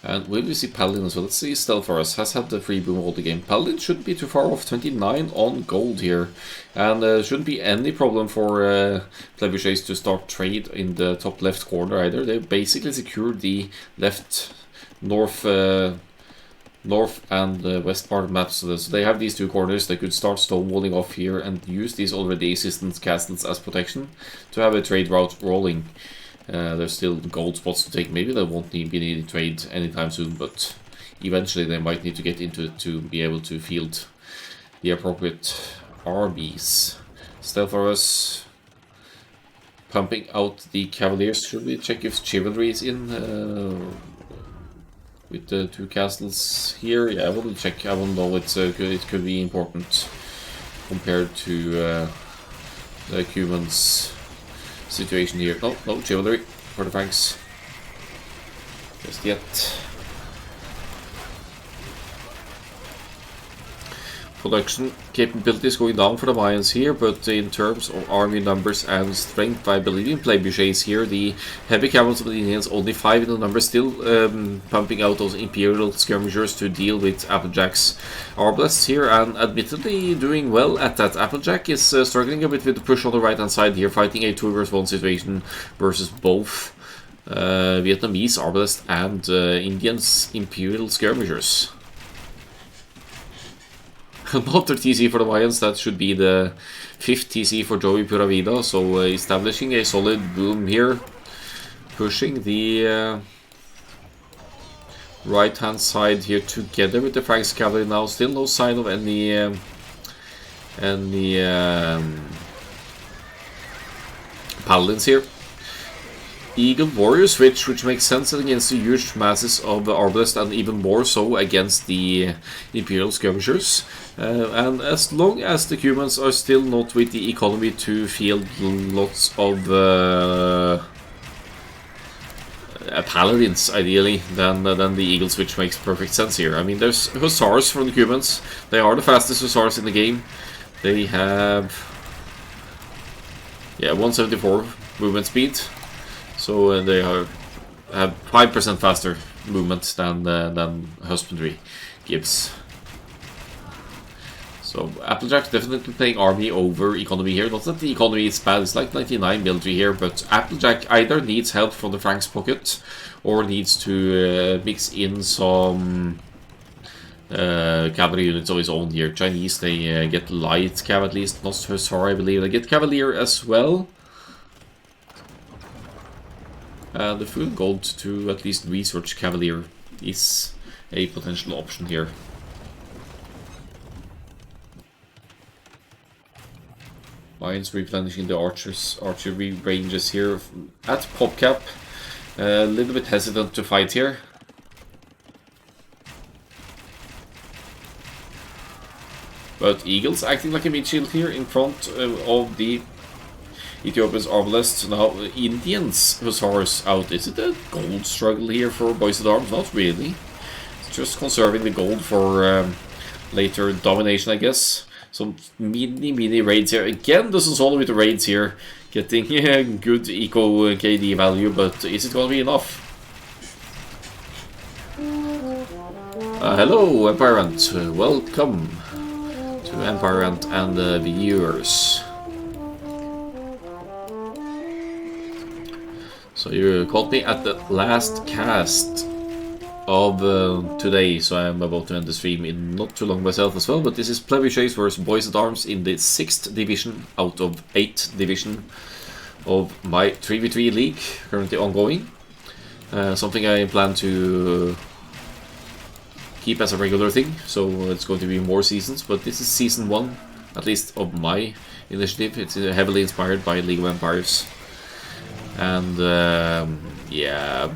And will we see Paladin as well? Let's see, Stelforus has had the free boom all the game. Paladin shouldn't be too far off, 29 on gold here. And shouldn't be any problem for Plebuchets to start trade in the top left corner either. They basically secured the left, north and west part of the map. So they have these two corners. They could start stonewalling off here and use these already existent castles as protection to have a trade route rolling. There's still gold spots to take. Maybe they won't be needing trade anytime soon, but eventually they might need to get into it to be able to field the appropriate armies. Stelforus pumping out the Cavaliers. Should we check if Chivalry is in with the two castles here? Yeah, I will check. I will know it could be important compared to the Cumans situation here. No Chivalry for the Franks. Just yet. Production capabilities going down for the Mayans here, but in terms of army numbers and strength, I believe in Plebuchets here. The heavy cavalry of the Indians, only 5 in the number, still pumping out those Imperial skirmishers to deal with Applejack's Arbalests here, and admittedly doing well at that. Applejack is struggling a bit with the push on the right hand side here, fighting a 2 versus 1 situation versus both Vietnamese Arbalest and Indians Imperial skirmishers. Another TC for the Mayans, that should be the 5th TC for Joey Pura Vida, so establishing a solid boom here, pushing the right hand side here together with the Franks cavalry now. Still no sign of any paladins here. Eagle Warrior switch, which makes sense against the huge masses of Arbalest, and even more so against the Imperial skirmishers. And as long as the Cumans are still not with the economy to field lots of paladins, ideally, then the Eagle switch makes perfect sense here. I mean, there's Hussars from the Cumans. They are the fastest Hussars in the game. They have 174 movement speed. So they have 5% faster movement than Husbandry gives. So Applejack definitely playing army over economy here. Not that the economy is bad, it's like 99 military here, but Applejack either needs help from the Franks pocket or needs to mix in some cavalry units of his own here. Chinese, they get light cav at least, not Hussar I believe. They get Cavalier as well. The full gold to at least research Cavalier is a potential option here. Lions replenishing the archery ranges here at pop cap. A little bit hesitant to fight here. But Eagles acting like a mid shield here in front of the Ethiopia's Arbalest. Now, Indians Hussars out. Is it a gold struggle here for Bois at Arms? Not really. It's just conserving the gold for later domination, I guess. Some mini raids here. Again, this is all with the raids here. Getting good eco KD value, but is it going to be enough? Hello, Empire Ant. Welcome to Empire Ant and the viewers. So you caught me at the last cast of today, so I'm about to end the stream in not too long myself as well, but this is Plebuchets versus Bois at Arms in the 6th division out of 8th division of my 3v3 league, currently ongoing. Something I plan to keep as a regular thing, so it's going to be more seasons, but this is season 1, at least of my initiative. It's heavily inspired by League of Empires. And yeah,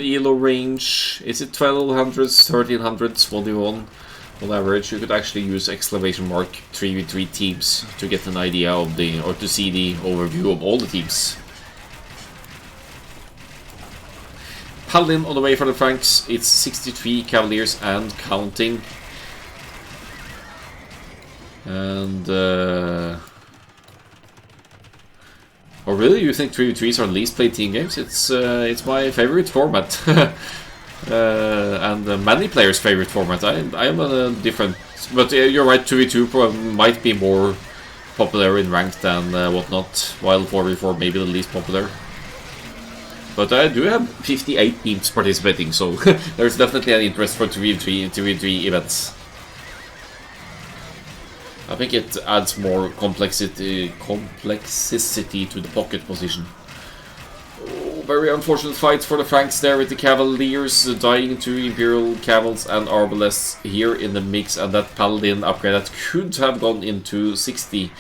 ELO range, is it 1200s, 1300s, 1v1 on average? You could actually use exclamation mark 3v3 teams to get an idea of the, or to see the overview of all the teams. Paladin on the way for the Franks, it's 63 Cavaliers and counting. And oh really? You think 3v3s are least played team games? It's my favorite format. and many players' favorite format. I am a different, but you're right. 2v2 might be more popular in ranked than whatnot, while 4v4 maybe the least popular. But I do have 58 teams participating, so there's definitely an interest for 2v3 events. I think it adds more complexity to the pocket position. Oh, very unfortunate fight for the Franks there with the Cavaliers dying to Imperial Camels and Arbalests here in the mix, and that Paladin upgrade that could have gone into 60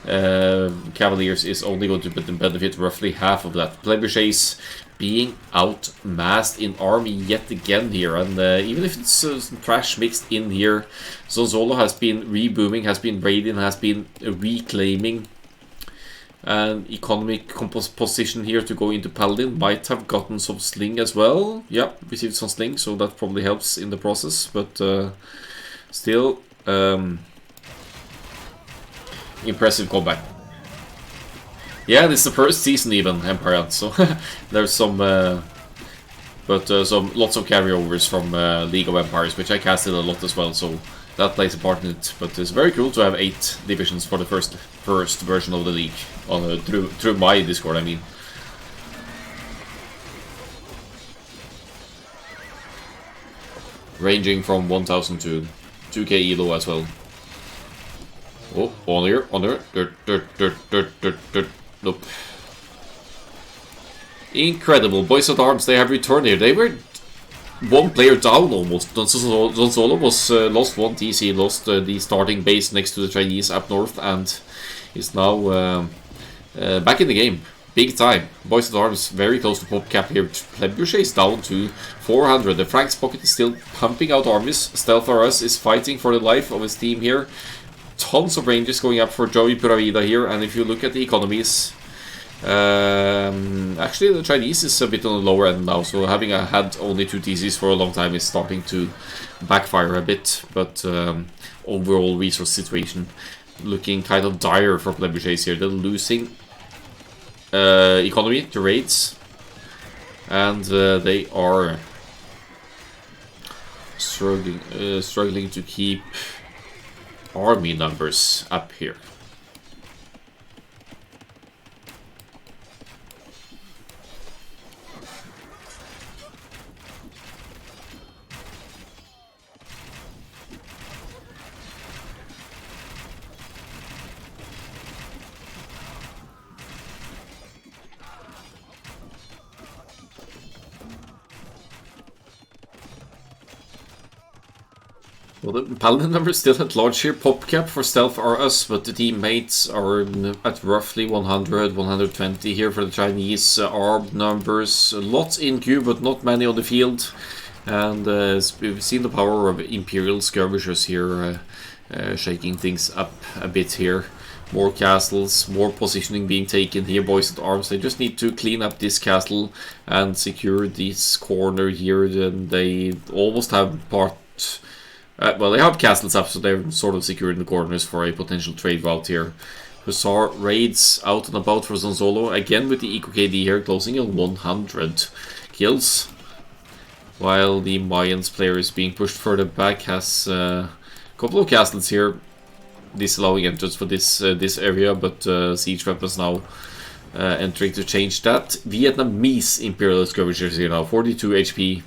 Cavaliers is only going to benefit roughly half of that. Plebuchets being outmassed in army yet again here, and even if it's trash mixed in here, Zonzolo has been rebooming, has been raiding, has been reclaiming an economic position here to go into Paladin. Might have gotten some sling as well. Yeah, received some sling, so that probably helps in the process, but still impressive combat. Yeah, this is the first season even, Empire, so there's some lots of carryovers from League of Empires, which I casted a lot as well, so that plays a part in it. But it's very cool to have 8 divisions for the first version of the league on through my Discord, I mean. Ranging from 1000 to 2k elo as well. Oh, on here. Nope. Incredible. Boys at Arms, they have returned here. They were one player down almost. Zonzolo was lost 1 TC, lost the starting base next to the Chinese up north, and is now back in the game. Big time. Boys at Arms very close to pop cap here. Plebuchets down to 400. The Franks pocket is still pumping out armies. Stealth RS is fighting for the life of his team here. Tons of ranges going up for Joey Puravida here, and if you look at the economies, actually the Chinese is a bit on the lower end now, so having had only 2 TCs for a long time is starting to backfire a bit, but overall resource situation looking kind of dire for Plebuchets here. They're losing economy to raids, and they are struggling to keep army numbers up here. Well, the Paladin numbers still at large here. Pop cap for Stealth are us, but the teammates are at roughly 100, 120 here for the Chinese. Armed numbers, lots in queue, but not many on the field. And we've seen the power of Imperial skirmishers here, shaking things up a bit here. More castles, more positioning being taken here, Boys at Arms. They just need to clean up this castle and secure this corner here. Then they almost have part... well, they have castles up, so they're sort of securing the corners for a potential trade route here. Hussar raids out and about for Zonzolo, again with the Eco KD here, closing on 100 kills. While the Mayans player is being pushed further back, has a couple of castles here, disallowing entrance for this area, but siege weapons now entering to change that. Vietnamese Imperial skirmishers here now, 42 HP.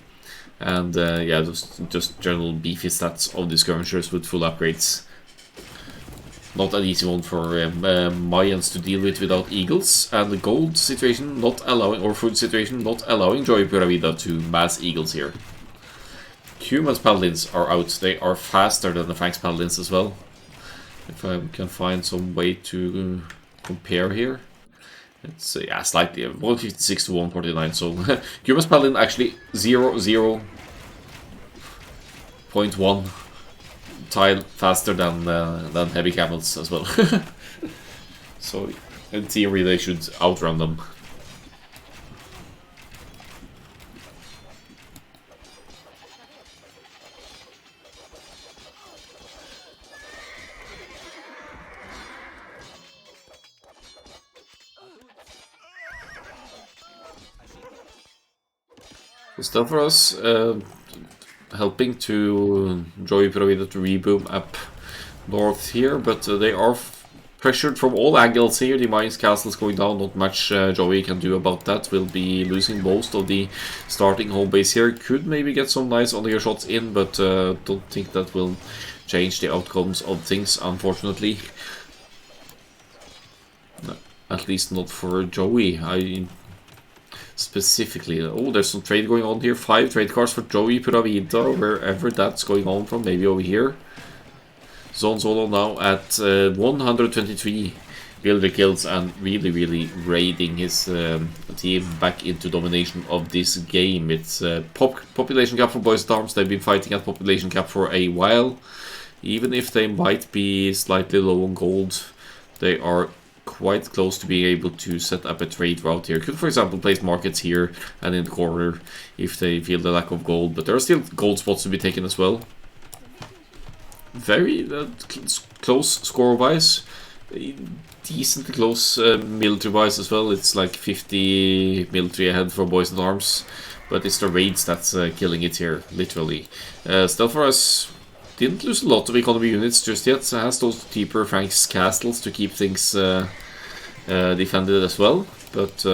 And yeah, just general beefy stats of the skirmishers with full upgrades. Not an easy one for Mayans to deal with without eagles. And the gold situation not allowing, or food situation not allowing Joy Puravida to mass eagles here. Humans Paladins are out. They are faster than the Franks Paladins as well. If I can find some way to compare here. It's yeah, slightly 156 to 149. So Cuba's Paladin actually 0.1 tile faster than heavy camels as well. So in theory they should outrun them. Still for us, helping to Joey Provida to reboom up north here, but they are pressured from all angles here. The Mines Castle's going down, not much Joey can do about that. Will be losing most of the starting home base here. Could maybe get some nice on-air shots in, but don't think that will change the outcomes of things, unfortunately. No, at least not for Joey. Specifically, oh, there's some trade going on here. 5 trade cards for Joey Pura-Vida, wherever that's going on from, maybe over here. Zone Solo now at 123 builder kills and really raiding his team back into domination of this game. It's population cap for Bois at Arms. They've been fighting at population cap for a while. Even if they might be slightly low on gold, they are quite close to being able to set up a trade route here. Could, for example, place markets here and in the corner if they feel the lack of gold, but there are still gold spots to be taken as well. Very close score-wise, decently close military-wise as well. It's like 50 military ahead for Bois at Arms, but it's the raids that's killing it here, literally. Still for us, didn't lose a lot of economy units just yet, so has those deeper Frank's castles to keep things defended as well, but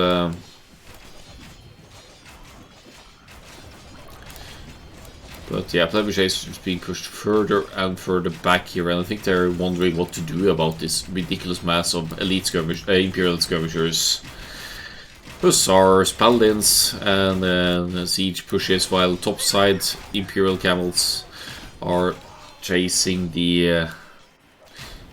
yeah, Plebuchets is being pushed further and further back here, and I think they're wondering what to do about this ridiculous mass of elite Imperial skirmishers, Hussars, Paladins, and siege pushes, while topside Imperial camels are chasing the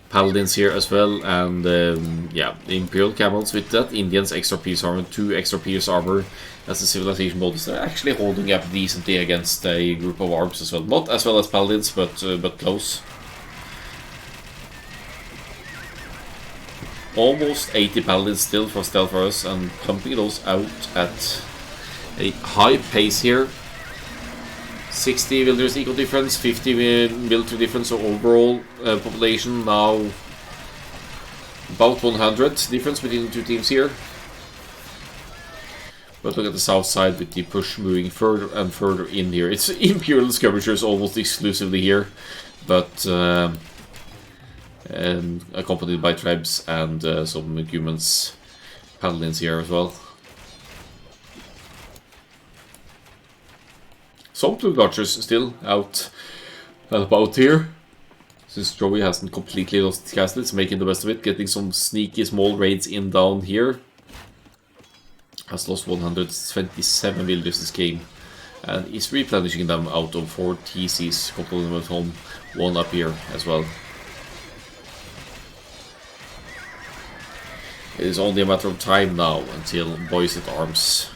Paladins here as well, and yeah, the Imperial camels with that Indians extra piece armor, 2 extra piece armor as a civilization bonus. They're actually holding up decently against a group of arms as well. Not as well as Paladins, but close. Almost 80 Paladins still for Stealth for us, and pumping those out at a high pace here. 60 villagers eco difference, 50 military difference, so overall population now about 100 difference between the two teams here. But look at the south side with the push moving further and further in here. It's Imperial skirmishers almost exclusively here, but accompanied by tribes and some humans, Paladins here as well. Some Plebuchets still out and about here, since Joey hasn't completely lost his castle. It's making the best of it, getting some sneaky small raids in down here. Has lost 127 villagers this game, and is replenishing them out of 4 TCs, a couple of them at home, 1 up here as well. It is only a matter of time now until Bois at Arms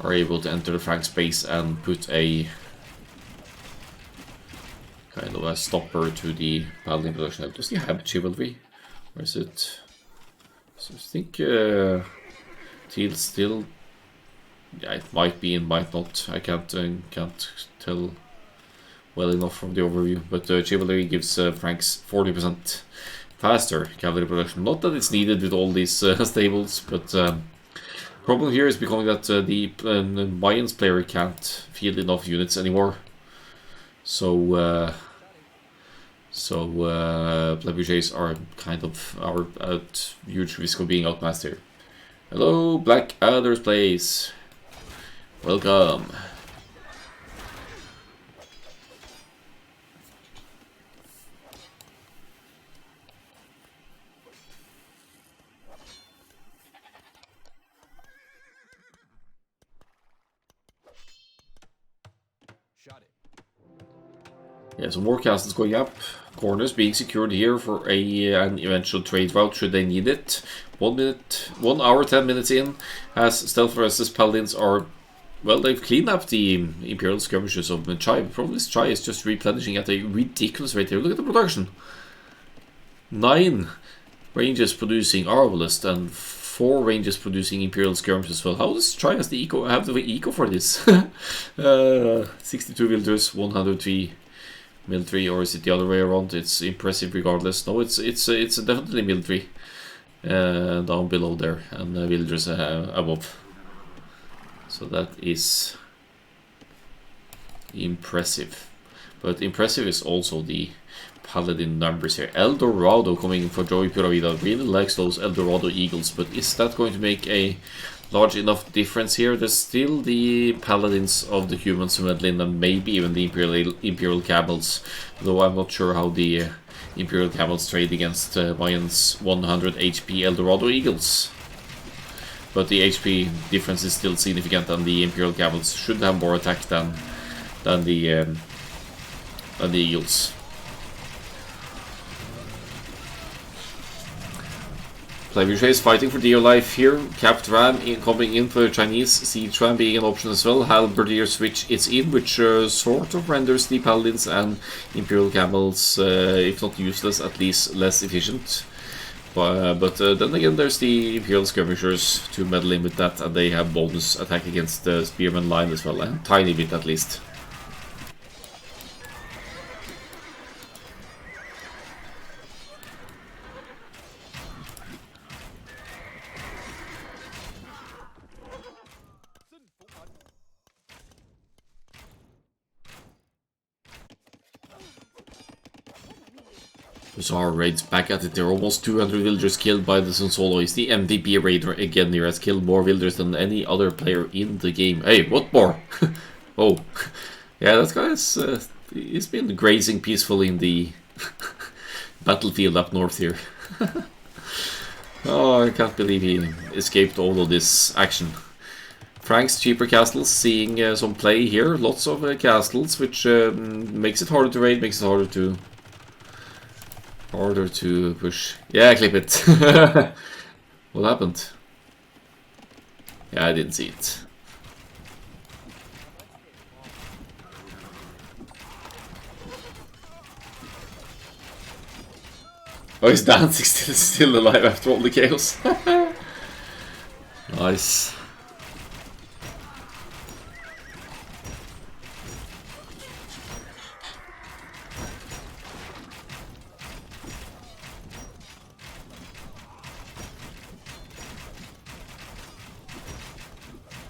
are able to enter the Frank space and put a kind of a stopper to the Paladin production. Does he have chivalry? Or is it? So I think Teal still, yeah, it might be and might not. I can't tell well enough from the overview. But chivalry gives Franks 40% faster cavalry production. Not that it's needed with all these stables, but problem here is becoming that the Mayans player can't field enough units anymore. So Plebuchets are kind of at huge risk of being outmassed here. Hello, Black Adder's Place. Welcome. Yeah, so more castles going up. Corners being secured here for an eventual trade route should they need it. 1 hour, 10 minutes in, as Stealth versus Paladins are, well, they've cleaned up the Imperial skirmishes of Chai. The problem is Chai is just replenishing at a ridiculous rate here. Look at the production. 9 ranges producing Arbalest and 4 ranges producing Imperial skirmishes as well. How does Chai have the eco for this? 62 villagers, 103 military, or is it the other way around? It's impressive regardless. No, it's definitely military down below there, and villagers above. So that is impressive. But impressive is also the Paladin numbers here. Eldorado coming in for Joey Pura Vida. Really likes those Eldorado Eagles, but is that going to make a large enough difference here? There's still the Paladins of the humans who meddle in, and maybe even the Imperial Camels, though I'm not sure how the Imperial Camels trade against Mayan's 100 HP Eldorado Eagles. But the HP difference is still significant, and the Imperial Camels should have more attack than the Eagles. Plebuchets fighting for dear life here. Capped Ram coming in for the Chinese. Siege Ram being an option as well. Halberdier switch is in, which sort of renders the Paladins and Imperial Camels, if not useless, at least less efficient. But then again, there's the Imperial Skirmishers to meddle in with that, and they have bonus attack against the Spearman line as well, a tiny bit at least. Bizarre raids back at it. There are almost 200 villagers killed by the Sonsolo. He's the MVP raider again here. Has killed more villagers than any other player in the game. Hey, what more? Oh, yeah, that guy is, he's been grazing peacefully in the battlefield up north here. Oh, I can't believe he escaped all of this action. Frank's cheaper castles seeing some play here. Lots of castles, which makes it harder to raid, makes it harder to push. Yeah, clip it. What happened? Yeah, I didn't see it. Oh, he's dancing, still alive after all the chaos. Nice.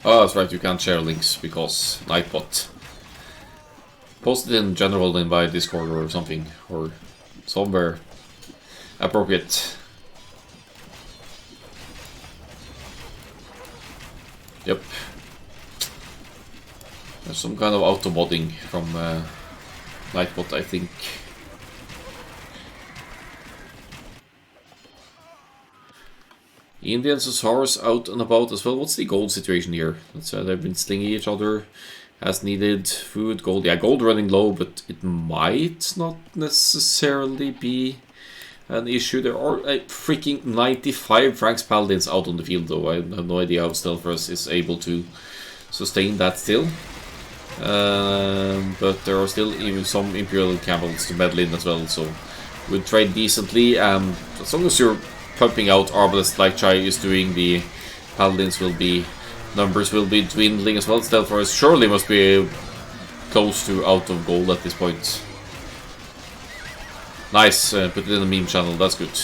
Oh, that's right, you can't share links because Nightbot. Post it in general then by Discord or something, or somewhere appropriate. Yep. There's some kind of auto-modding from Nightbot, I think. Indians and Saurus out and about as well. What's the gold situation here? Let's say they've been stinging each other as needed. Food, gold. Yeah, gold running low, but it might not necessarily be an issue. There are freaking 95 Franks Paladins out on the field, though. I have no idea how Stelfros is able to sustain that still. But there are still even some Imperial Camels to meddle in as well, so we'll trade decently. As long as you're pumping out Arbalest like Chai is doing, the Paladins numbers will be dwindling as well. Stelfros surely must be close to out of gold at this point. Nice, put it in the meme channel, that's good.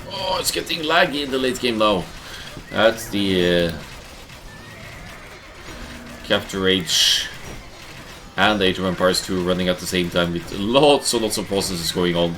Oh, it's getting laggy in the late game now. That's the Capture Age and Age of Empires 2 running at the same time with lots and lots of processes going on.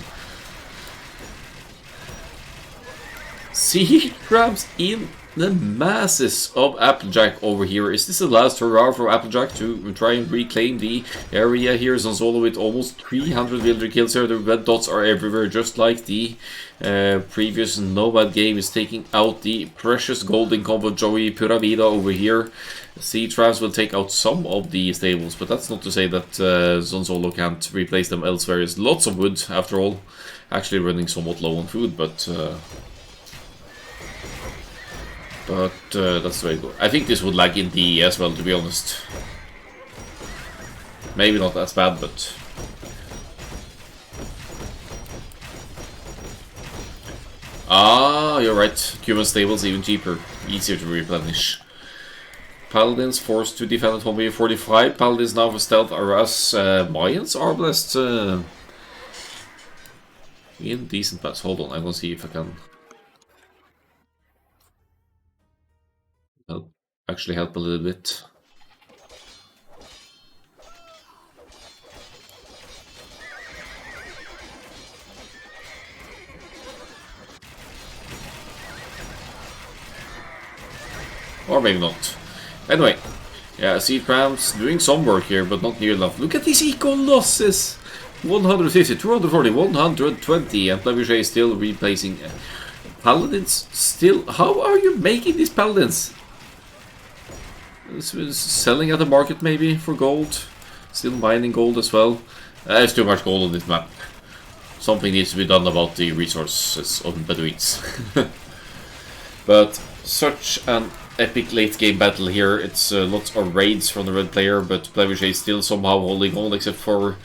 See, grabs in the masses of Applejack over here. Is this the last hurrah for Applejack to try and reclaim the area here? Sonsolo with almost 300 villager kills here. The red dots are everywhere, just like the previous Nomad game is taking out the precious golden combo Joey Pura Vida over here. Siege Ravs will take out some of the stables, but that's not to say that Sonsolo can't replace them elsewhere. There's lots of wood, after all. Actually running somewhat low on food, but that's the way it goes. I think this would lag in DE as well, to be honest. Maybe not as bad, but... Ah, you're right. Cuban stables even cheaper. Easier to replenish. Paladins forced to defend at 1v45. Paladins now for stealth are us. Mayans are blessed. In decent pass. Hold on, I'm gonna see if I can actually help a little bit. Or maybe not. Anyway, yeah, Siege Rams doing some work here, but not near enough. Look at these eco losses! 150, 240, 120, and Plebuchets still replacing Paladins. Still, how are you making these Paladins? This was selling at the market maybe for gold. Still mining gold as well. There's too much gold on this map. Something needs to be done about the resources of Bedouins. But such an epic late game battle here. It's lots of raids from the red player, but Plebuchets is still somehow holding on, except for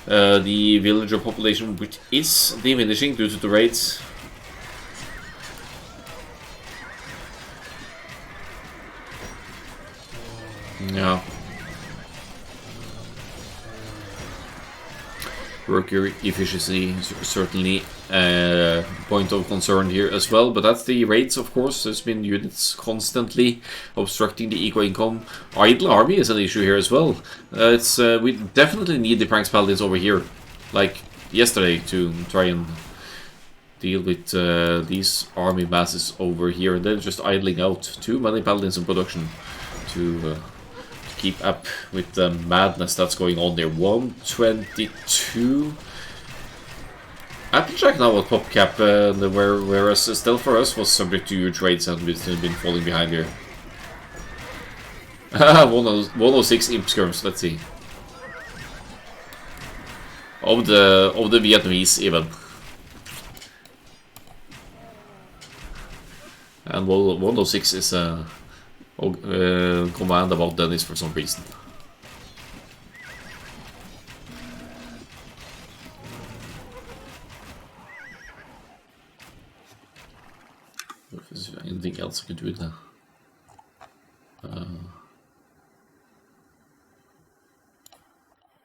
the villager population, which is diminishing due to the raids. Yeah. Worker efficiency is certainly a point of concern here as well, but that's the raids, of course. There's been units constantly obstructing the eco income. Idle army is an issue here as well. We definitely need the Pranks Paladins over here, like yesterday, to try and deal with these army masses over here. They're just idling out. Too many Paladins in production to keep up with the madness that's going on there. 122. Applejack now at pop cap, whereas Stealth for us was subject to huge raids and we've been falling behind here. 106 imp skirms, let's see. Of the Vietnamese even. And 106 is a command about Dennis for some reason. Is there anything else I can do with that?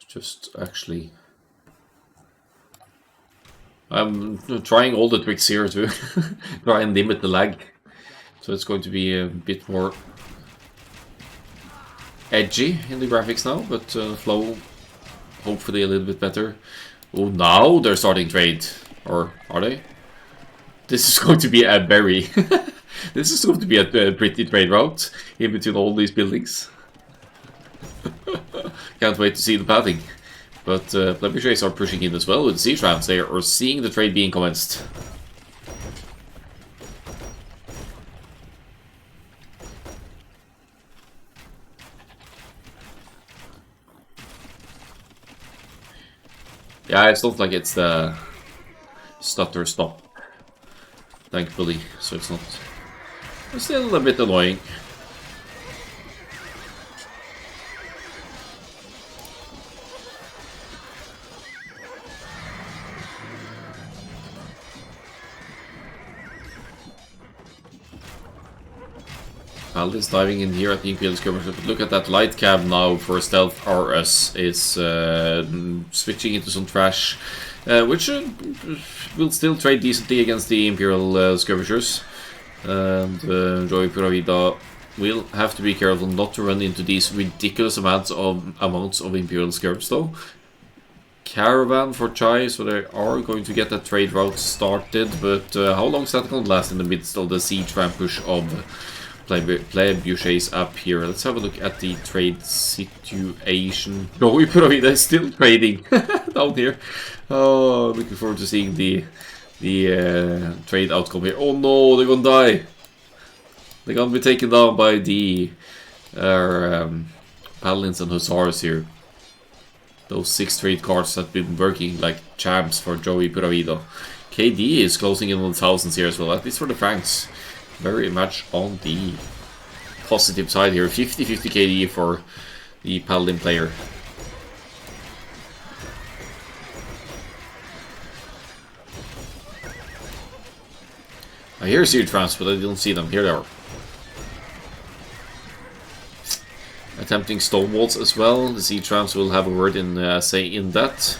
Just actually, I'm trying all the tricks here to try and limit the lag. So it's going to be a bit more edgy in the graphics now, but flow hopefully a little bit better. Oh, now they're starting trade. Or are they? This is going to be a berry. This is going to be a pretty trade route in between all these buildings. Can't wait to see the pathing. But Plebuchets are pushing in as well with siege rounds. They are seeing the trade being commenced. Yeah, it's not like it's the stutter stop, thankfully, so it's not. It's still a bit annoying. Paladins diving in here at the Imperial Skirmish, but look at that light cab now for Stealth RS is switching into some trash, which will still trade decently against the Imperial Skirmishers. And Joey Puravida will have to be careful not to run into these ridiculous amounts of Imperial Skirms though. Caravan for Chai, so they are going to get that trade route started, but how long is that going to last in the midst of the siege ram push of Plebuchets up here? Let's have a look at the trade situation. Joey Puravida is still trading down here. Oh, looking forward to seeing the trade outcome here. Oh no, they're gonna die. They're gonna be taken down by the Paladins and Hussars here. Those 6 trade cards have been working like champs for Joey Puravida. KD is closing in on thousands here as well, at least for the Franks. Very much on the positive side here. 50-50 KD for the Paladin player. I hear siege trams, but I don't see them. Here they are. attempting stone walls as well. The siege trams will have a word in say in that.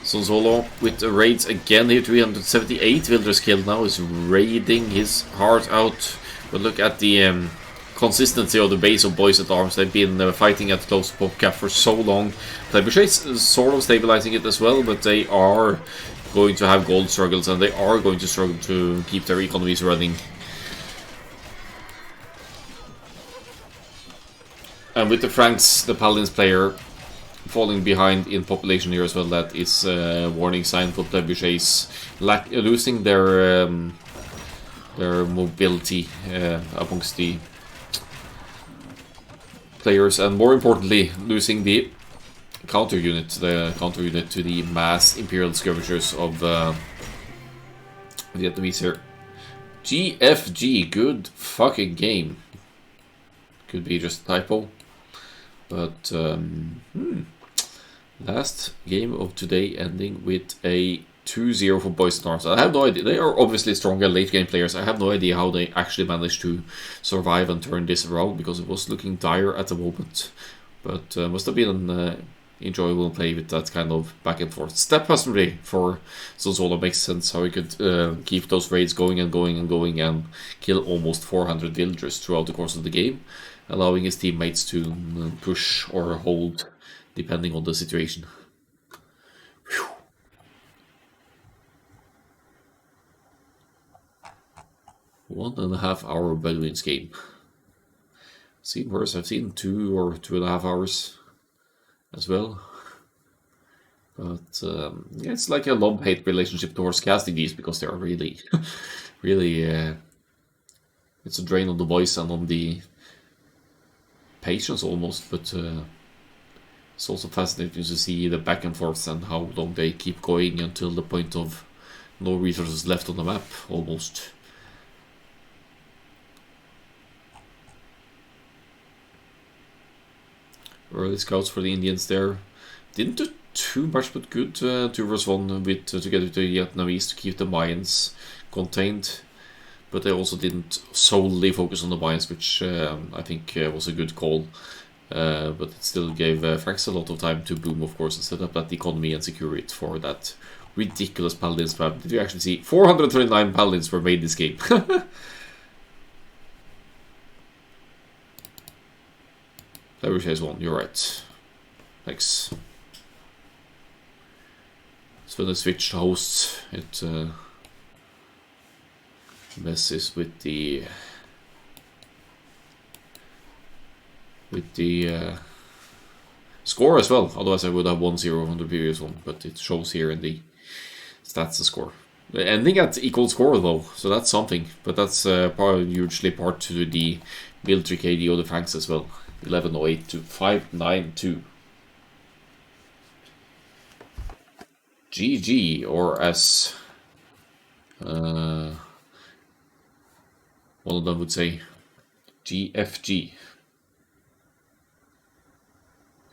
Sonzolo with the raids again here, 378 villagers killed now, is raiding his heart out. But look at the consistency of the base of Bois at Arms. They've been fighting at close pop cap for so long. Plebuchets is sort of stabilizing it as well, but they are going to have gold struggles, and they are going to struggle to keep their economies running. And with the Franks, the Paladins player, falling behind in population here as well, that is a warning sign for Plebuchets losing their mobility amongst the players, and more importantly, losing the counter unit to the mass Imperial skirmishers of Vietnamese here. GFG, good fucking game. Could be just a typo. But last game of today ending with a 2-0 for Bois and Arms. I have no idea. They are obviously stronger late game players. I have no idea how they actually managed to survive and turn this around, because it was looking dire at the moment. But must have been an enjoyable play with that kind of back and forth. Step husbandry for Sonzolo makes sense, how he could keep those raids going and going and going and kill almost 400 villagers throughout the course of the game, allowing his teammates to push or hold depending on the situation. Whew. One-and-a-half hour Bedouins game. Seen worse, I've seen 2 or 2.5 hours as well. But yeah, it's like a love-hate relationship towards casting these, because they are really, really, it's a drain on the voice and on the patience almost, but it's also fascinating to see the back and forth and how long they keep going until the point of no resources left on the map, almost. Early scouts for the Indians there. Didn't do too much, but good 2-1 with together with the Vietnamese to keep the Mayans contained. But they also didn't solely focus on the Mayans, which I think was a good call. But it still gave Franks a lot of time to boom, of course, and set up that economy and secure it for that ridiculous Paladins spam. Did you actually see 439 Paladins were made this game? Plebuchets won, you're right. Thanks. So when I switched hosts, it messes with the score as well. Otherwise I would have 1-0 on the previous one, but it shows here in the stats the score. Ending at equal score though, so that's something. But that's hugely part to the military KD of the Franks as well. 1108 to 592. GG, or as one of them would say, GFG.